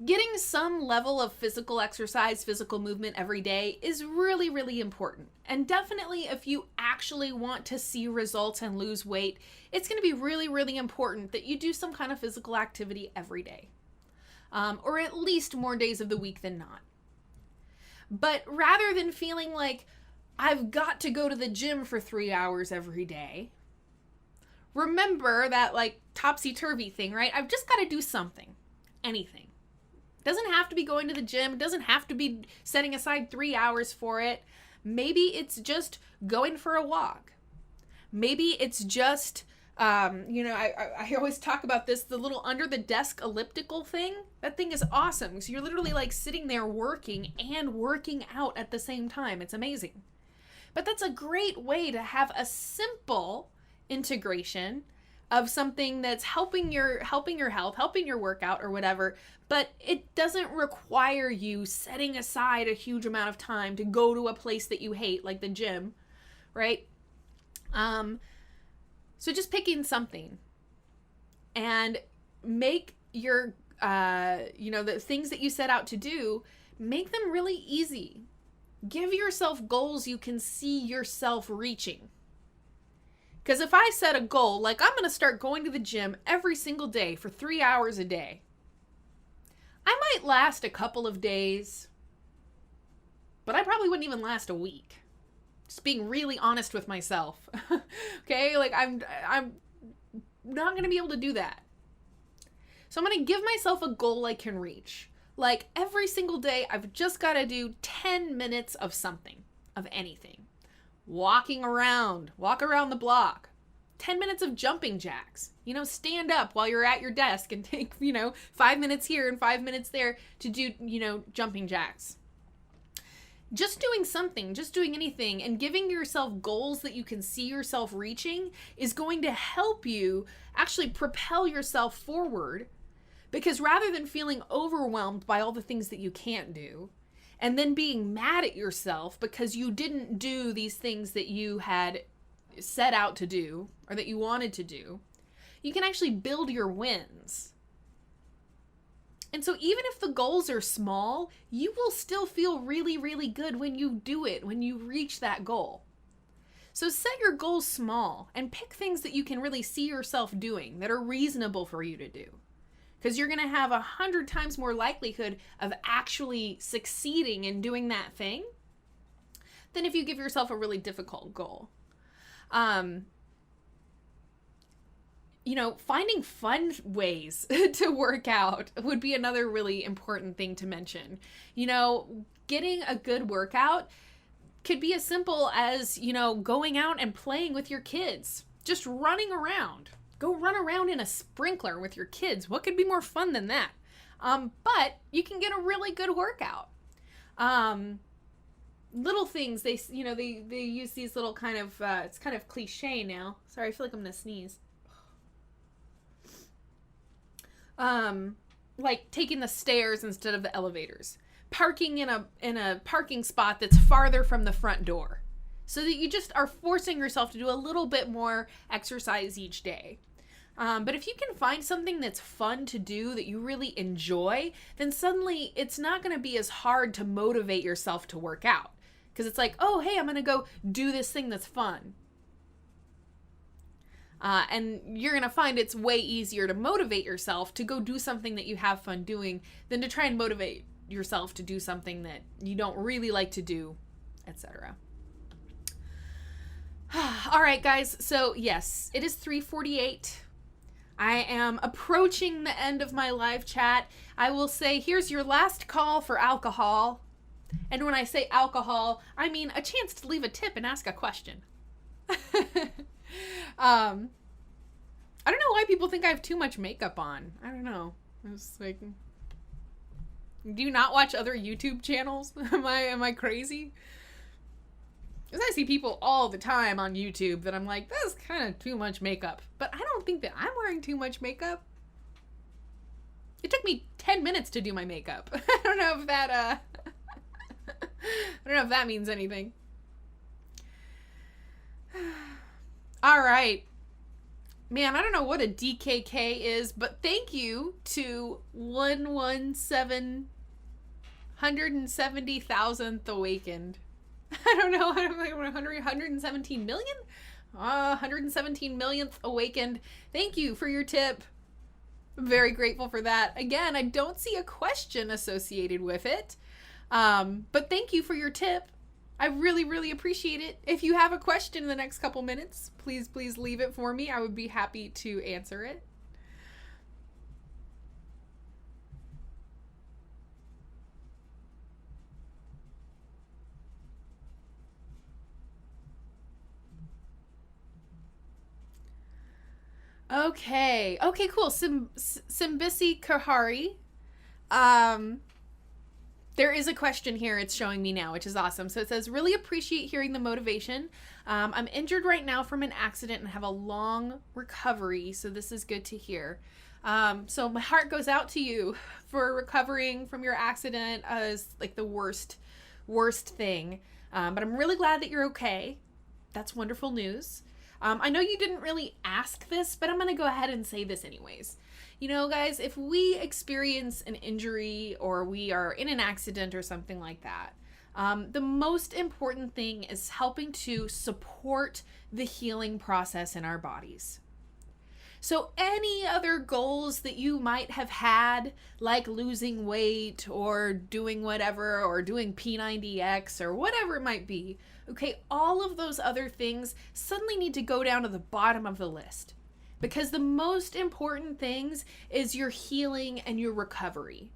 Speaker 1: Getting some level of physical exercise, physical movement every day is really, really important. And definitely if you actually want to see results and lose weight, it's going to be really, really important that you do some kind of physical activity every day. Or at least more days of the week than not. But rather than feeling like I've got to go to the gym for 3 hours every day, remember that like topsy-turvy thing, right? I've just got to do something, anything Doesn't have to be going to the gym. It doesn't have to be setting aside 3 hours for it. Maybe it's just going for a walk. Maybe it's just, I always talk about this, the little under the desk elliptical thing. That thing is awesome. So you're literally like sitting there working and working out at the same time. It's amazing. But that's a great way to have a simple integration of something that's helping your health, helping your workout or whatever, but it doesn't require you setting aside a huge amount of time to go to a place that you hate, like the gym, right? So just picking something and make your, the things that you set out to do, make them really easy. Give yourself goals you can see yourself reaching. Because if I set a goal, like I'm going to start going to the gym every single day for 3 hours a day, I might last a couple of days, but I probably wouldn't even last a week. Just being really honest with myself. Okay? Like I'm not going to be able to do that. So I'm going to give myself a goal I can reach. Like every single day, I've just got to do 10 minutes of something, of anything. Walk around the block. 10 minutes of jumping jacks. Stand up while you're at your desk and take, 5 minutes here and 5 minutes there to do, jumping jacks. Just doing something, just doing anything, and giving yourself goals that you can see yourself reaching is going to help you actually propel yourself forward. Because rather than feeling overwhelmed by all the things that you can't do, and then being mad at yourself because you didn't do these things that you had set out to do or that you wanted to do, you can actually build your wins. And so even if the goals are small, you will still feel really, really good when you do it, when you reach that goal. So set your goals small and pick things that you can really see yourself doing that are reasonable for you to do. Because you're going to have 100 times more likelihood of actually succeeding in doing that thing than if you give yourself a really difficult goal. Finding fun ways to work out would be another really important thing to mention. Getting a good workout could be as simple as, going out and playing with your kids, just running around. Go run around in a sprinkler with your kids. What could be more fun than that? But you can get a really good workout. Little things, they use these little kind of, it's kind of cliche now. Sorry, I feel like I'm going to sneeze. Like taking the stairs instead of the elevators. Parking in a parking spot that's farther from the front door. So that you just are forcing yourself to do a little bit more exercise each day. But if you can find something that's fun to do, that you really enjoy, then suddenly it's not going to be as hard to motivate yourself to work out. Because it's like, oh, hey, I'm going to go do this thing that's fun. And you're going to find it's way easier to motivate yourself to go do something that you have fun doing than to try and motivate yourself to do something that you don't really like to do, etc. All right, guys. So yes, it is 3:48. I am approaching the end of my live chat. I will say, here's your last call for alcohol. And when I say alcohol, I mean a chance to leave a tip and ask a question. I don't know why people think I have too much makeup on. I don't know. It's like, do you not watch other YouTube channels? Am I crazy? Because I see people all the time on YouTube that I'm like, that's kind of too much makeup. But I don't think that I'm wearing too much makeup. It took me 10 minutes to do my makeup. I don't know if that, I don't know if that means anything. All right. Man, I don't know what a DKK is, but thank you to 170,000th awakened. I don't know. I don't know. 117 million? 117 millionth awakened. Thank you for your tip. I'm very grateful for that. Again, I don't see a question associated with it. But thank you for your tip. I really, really appreciate it. If you have a question in the next couple minutes, please leave it for me. I would be happy to answer it. Okay, cool. Simbisi Kahari. There is a question here it's showing me now, which is awesome. So it says, really appreciate hearing the motivation. I'm injured right now from an accident and have a long recovery, so this is good to hear. So my heart goes out to you for recovering from your accident as like the worst thing. But I'm really glad that you're okay. That's wonderful news. I know you didn't really ask this, but I'm going to go ahead and say this anyways. You know, guys, if we experience an injury or we are in an accident or something like that, the most important thing is helping to support the healing process in our bodies. So any other goals that you might have had, like losing weight or doing whatever, or doing P90X or whatever it might be, okay, all of those other things suddenly need to go down to the bottom of the list. Because the most important things is your healing and your recovery.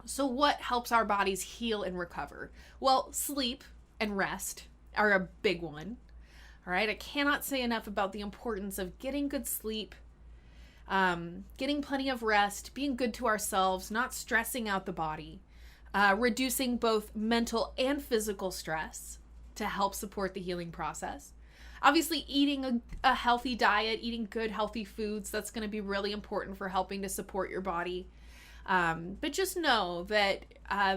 Speaker 1: So what helps our bodies heal and recover? Well, sleep and rest are a big one. All right, I cannot say enough about the importance of getting good sleep, getting plenty of rest, being good to ourselves, not stressing out the body, reducing both mental and physical stress to help support the healing process. Obviously, eating a healthy diet, eating good, healthy foods, that's going to be really important for helping to support your body. But just know that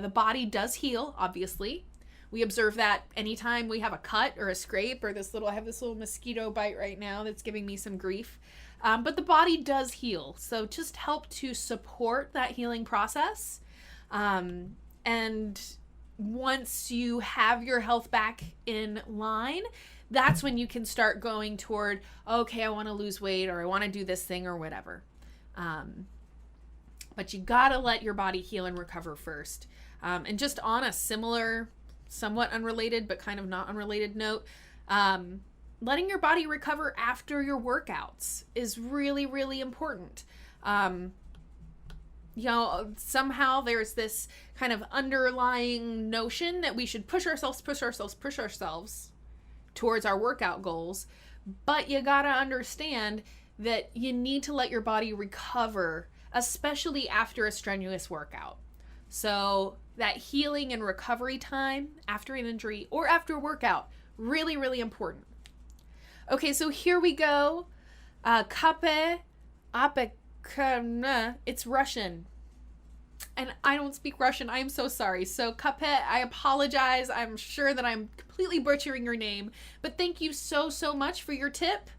Speaker 1: the body does heal, obviously. We observe that anytime we have a cut or a scrape or I have this little mosquito bite right now that's giving me some grief. But the body does heal. So just help to support that healing process. And once you have your health back in line, that's when you can start going toward, okay, I want to lose weight or I want to do this thing or whatever. But you got to let your body heal and recover first. And just on a similar, somewhat unrelated, but kind of not unrelated note, letting your body recover after your workouts is really, really important. You know, somehow there's this kind of underlying notion that we should push ourselves towards our workout goals, but you gotta understand that you need to let your body recover, especially after a strenuous workout. So that healing and recovery time after an injury or after a workout, really, really important. Okay, so here we go. Kape apekana. It's Russian. And I don't speak Russian. I am so sorry. So Kape, I apologize. I'm sure that I'm completely butchering your name. But thank you so much for your tip.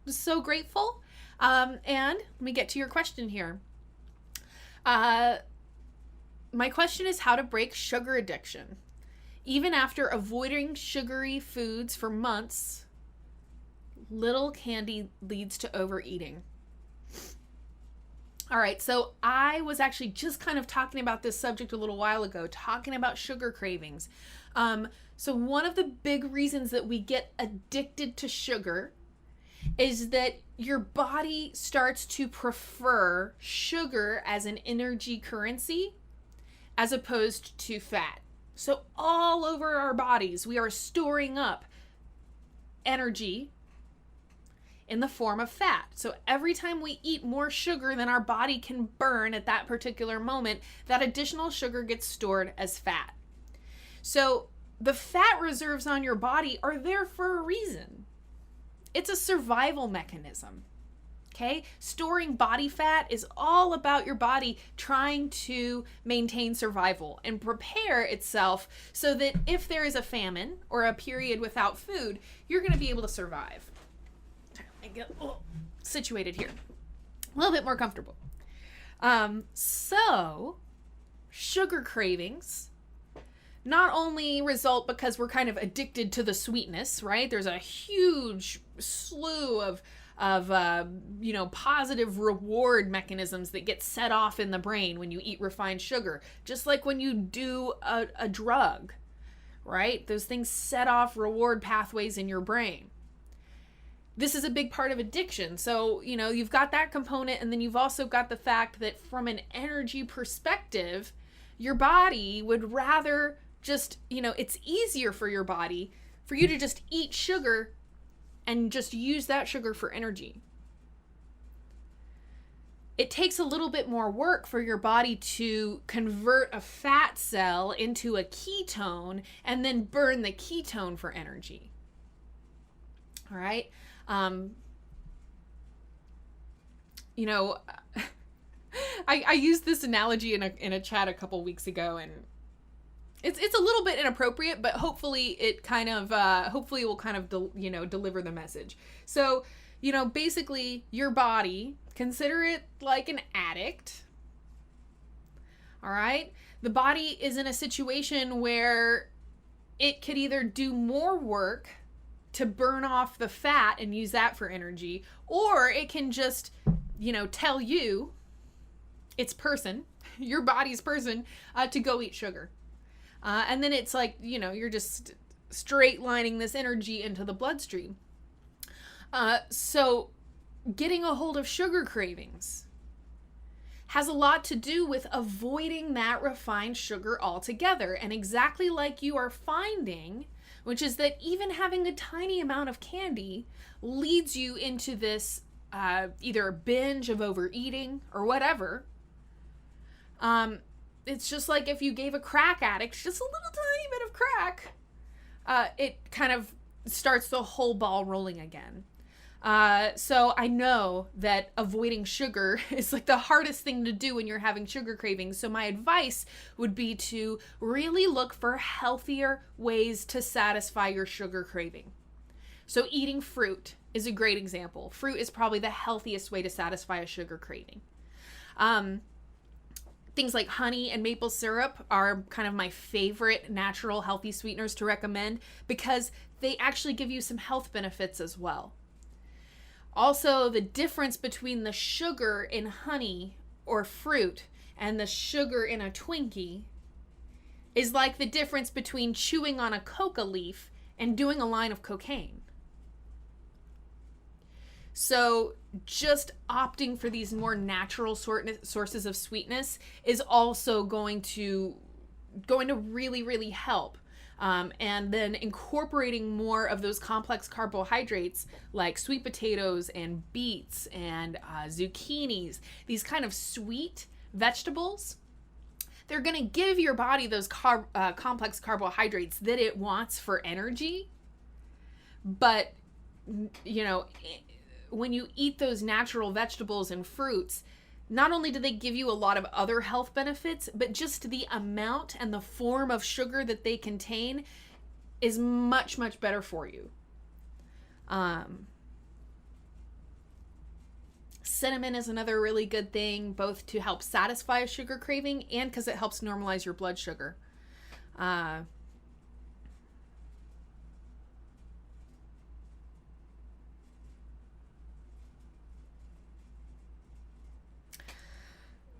Speaker 1: I'm so grateful. And let me get to your question here. My question is how to break sugar addiction. Even after avoiding sugary foods for months, little candy leads to overeating. All right, so I was actually just kind of talking about this subject a little while ago, talking about sugar cravings. So one of the big reasons that we get addicted to sugar is that your body starts to prefer sugar as an energy currency as opposed to fat. So all over our bodies, we are storing up energy in the form of fat. So every time we eat more sugar than our body can burn at that particular moment, that additional sugar gets stored as fat. So the fat reserves on your body are there for a reason. It's a survival mechanism. Okay? Storing body fat is all about your body trying to maintain survival and prepare itself so that if there is a famine or a period without food, you're going to be able to survive. I get situated here. A little bit more comfortable. So, sugar cravings not only result because we're kind of addicted to the sweetness, right? There's a huge slew of positive reward mechanisms that get set off in the brain when you eat refined sugar. Just like when you do a drug, right? Those things set off reward pathways in your brain. This is a big part of addiction. So, you've got that component, and then you've also got the fact that from an energy perspective, your body would rather just, it's easier for your body for you to just eat sugar and just use that sugar for energy. it takes a little bit more work for your body to convert a fat cell into a ketone and then burn the ketone for energy. All right. You know, I used this analogy in a chat a couple weeks ago, and it's a little bit inappropriate, but hopefully it kind of hopefully it will kind of deliver the message. So, you know, basically your body, consider it like an addict. All right? The body is in a situation where it could either do more work to burn off the fat and use that for energy, or it can just, you know, tell you, its person, your body's person, to go eat sugar. And then it's like, you know, you're just straight lining this energy into the bloodstream. So getting a hold of sugar cravings has a lot to do with avoiding that refined sugar altogether. And exactly like you are finding, which is that even having a tiny amount of candy leads you into this either binge of overeating or whatever. It's just like if you gave a crack addict just a little tiny bit of crack, it kind of starts the whole ball rolling again. So I know that avoiding sugar is like the hardest thing to do when you're having sugar cravings. So my advice would be to really look for healthier ways to satisfy your sugar craving. So eating fruit is a great example. Fruit is probably the healthiest way to satisfy a sugar craving. Things like honey and maple syrup are kind of my favorite natural healthy sweeteners to recommend because they actually give you some health benefits as well. Also, the difference between the sugar in honey or fruit and the sugar in a Twinkie is like the difference between chewing on a coca leaf and doing a line of cocaine. So just opting for these more natural sources of sweetness is also going to really, really help. And then incorporating more of those complex carbohydrates like sweet potatoes and beets and zucchinis, these kind of sweet vegetables, they're going to give your body those complex carbohydrates that it wants for energy. But, you know, when you eat those natural vegetables and fruits, not only do they give you a lot of other health benefits, but just the amount and the form of sugar that they contain is much, much better for you. Cinnamon is another really good thing, both to help satisfy a sugar craving and because it helps normalize your blood sugar.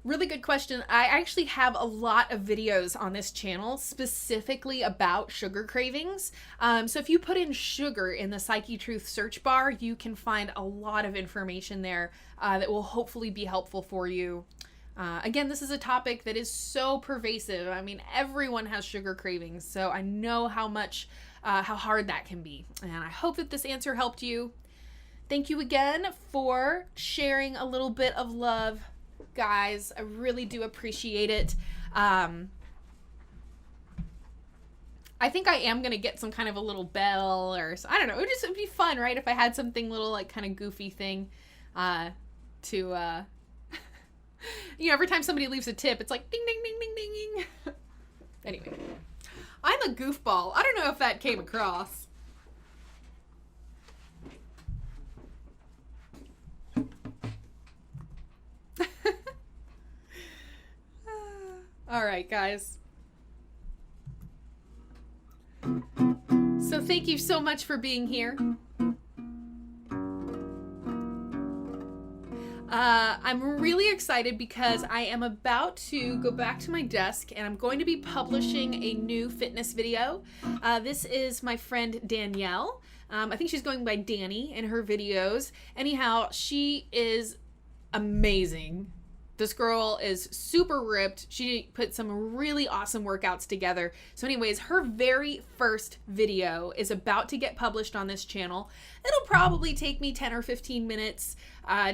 Speaker 1: Really good question. I actually have a lot of videos on this channel specifically about sugar cravings. So if you put in sugar in the Psychetruth search bar, you can find a lot of information there that will hopefully be helpful for you. Again, this is a topic that is so pervasive. I mean, everyone has sugar cravings, so I know how hard that can be. And I hope that this answer helped you. Thank you again for sharing a little bit of love, guys. I really do appreciate it. I think I am gonna get some kind of a little bell or I don't know. It'd be fun, right? If I had something little like kind of goofy thing to you know, every time somebody leaves a tip, it's like ding ding ding ding ding ding. Anyway, I'm a goofball. I don't know if that came across. All right, guys. So thank you so much for being here. I'm really excited because I am about to go back to my desk and I'm going to be publishing a new fitness video. This is my friend Danielle. I think she's going by Danny in her videos. Anyhow, she is amazing. This girl is super ripped. She put some really awesome workouts together. So anyways, her very first video is about to get published on this channel. It'll probably take me 10 or 15 minutes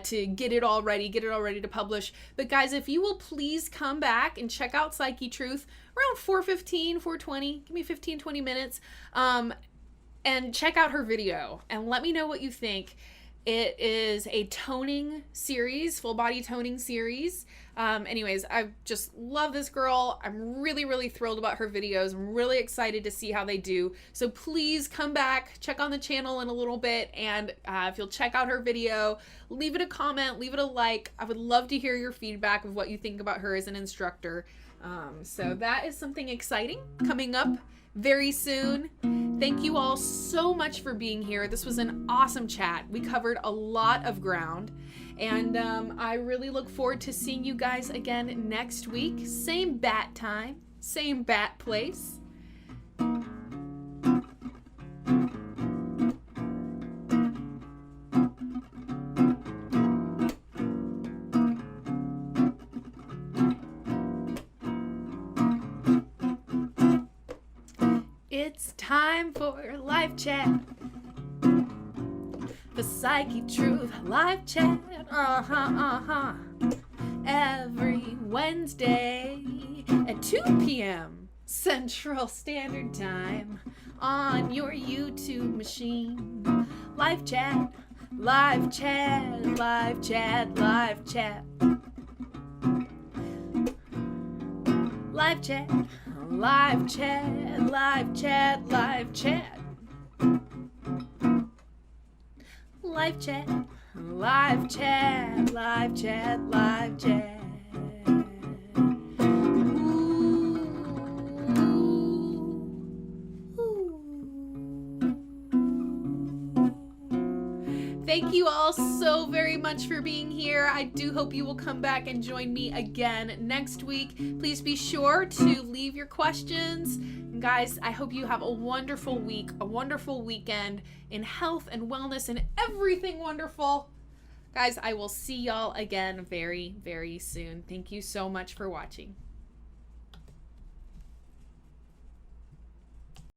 Speaker 1: to get it all ready to publish. But guys, if you will please come back and check out Psychetruth around 4:15, 4:20, give me 15, 20 minutes, and check out her video and let me know what you think. It is a toning series, full body toning series. Anyways, I just love this girl. I'm really, really thrilled about her videos. I'm really excited to see how they do. So please come back, check on the channel in a little bit, and if you'll check out her video, leave it a comment, leave it a like. I would love to hear your feedback of what you think about her as an instructor. So that is something exciting coming up very soon. Thank you all so much for being here. This was an awesome chat. We covered a lot of ground, and I really look forward to seeing you guys again next week. Same bat time, same bat place. It's time for live chat. The Psychetruth live chat. Every Wednesday at 2 p.m. Central Standard Time on your YouTube machine. Live chat, live chat, live chat, live chat. Live chat. Live chat, live chat, live chat. Live chat, live chat, live chat, live chat. Thank you all so very much for being here. I do hope you will come back and join me again next week. Please be sure to leave your questions. And guys, I hope you have a wonderful week, a wonderful weekend in health and wellness and everything wonderful. Guys, I will see y'all again very, very soon. Thank you so much for watching.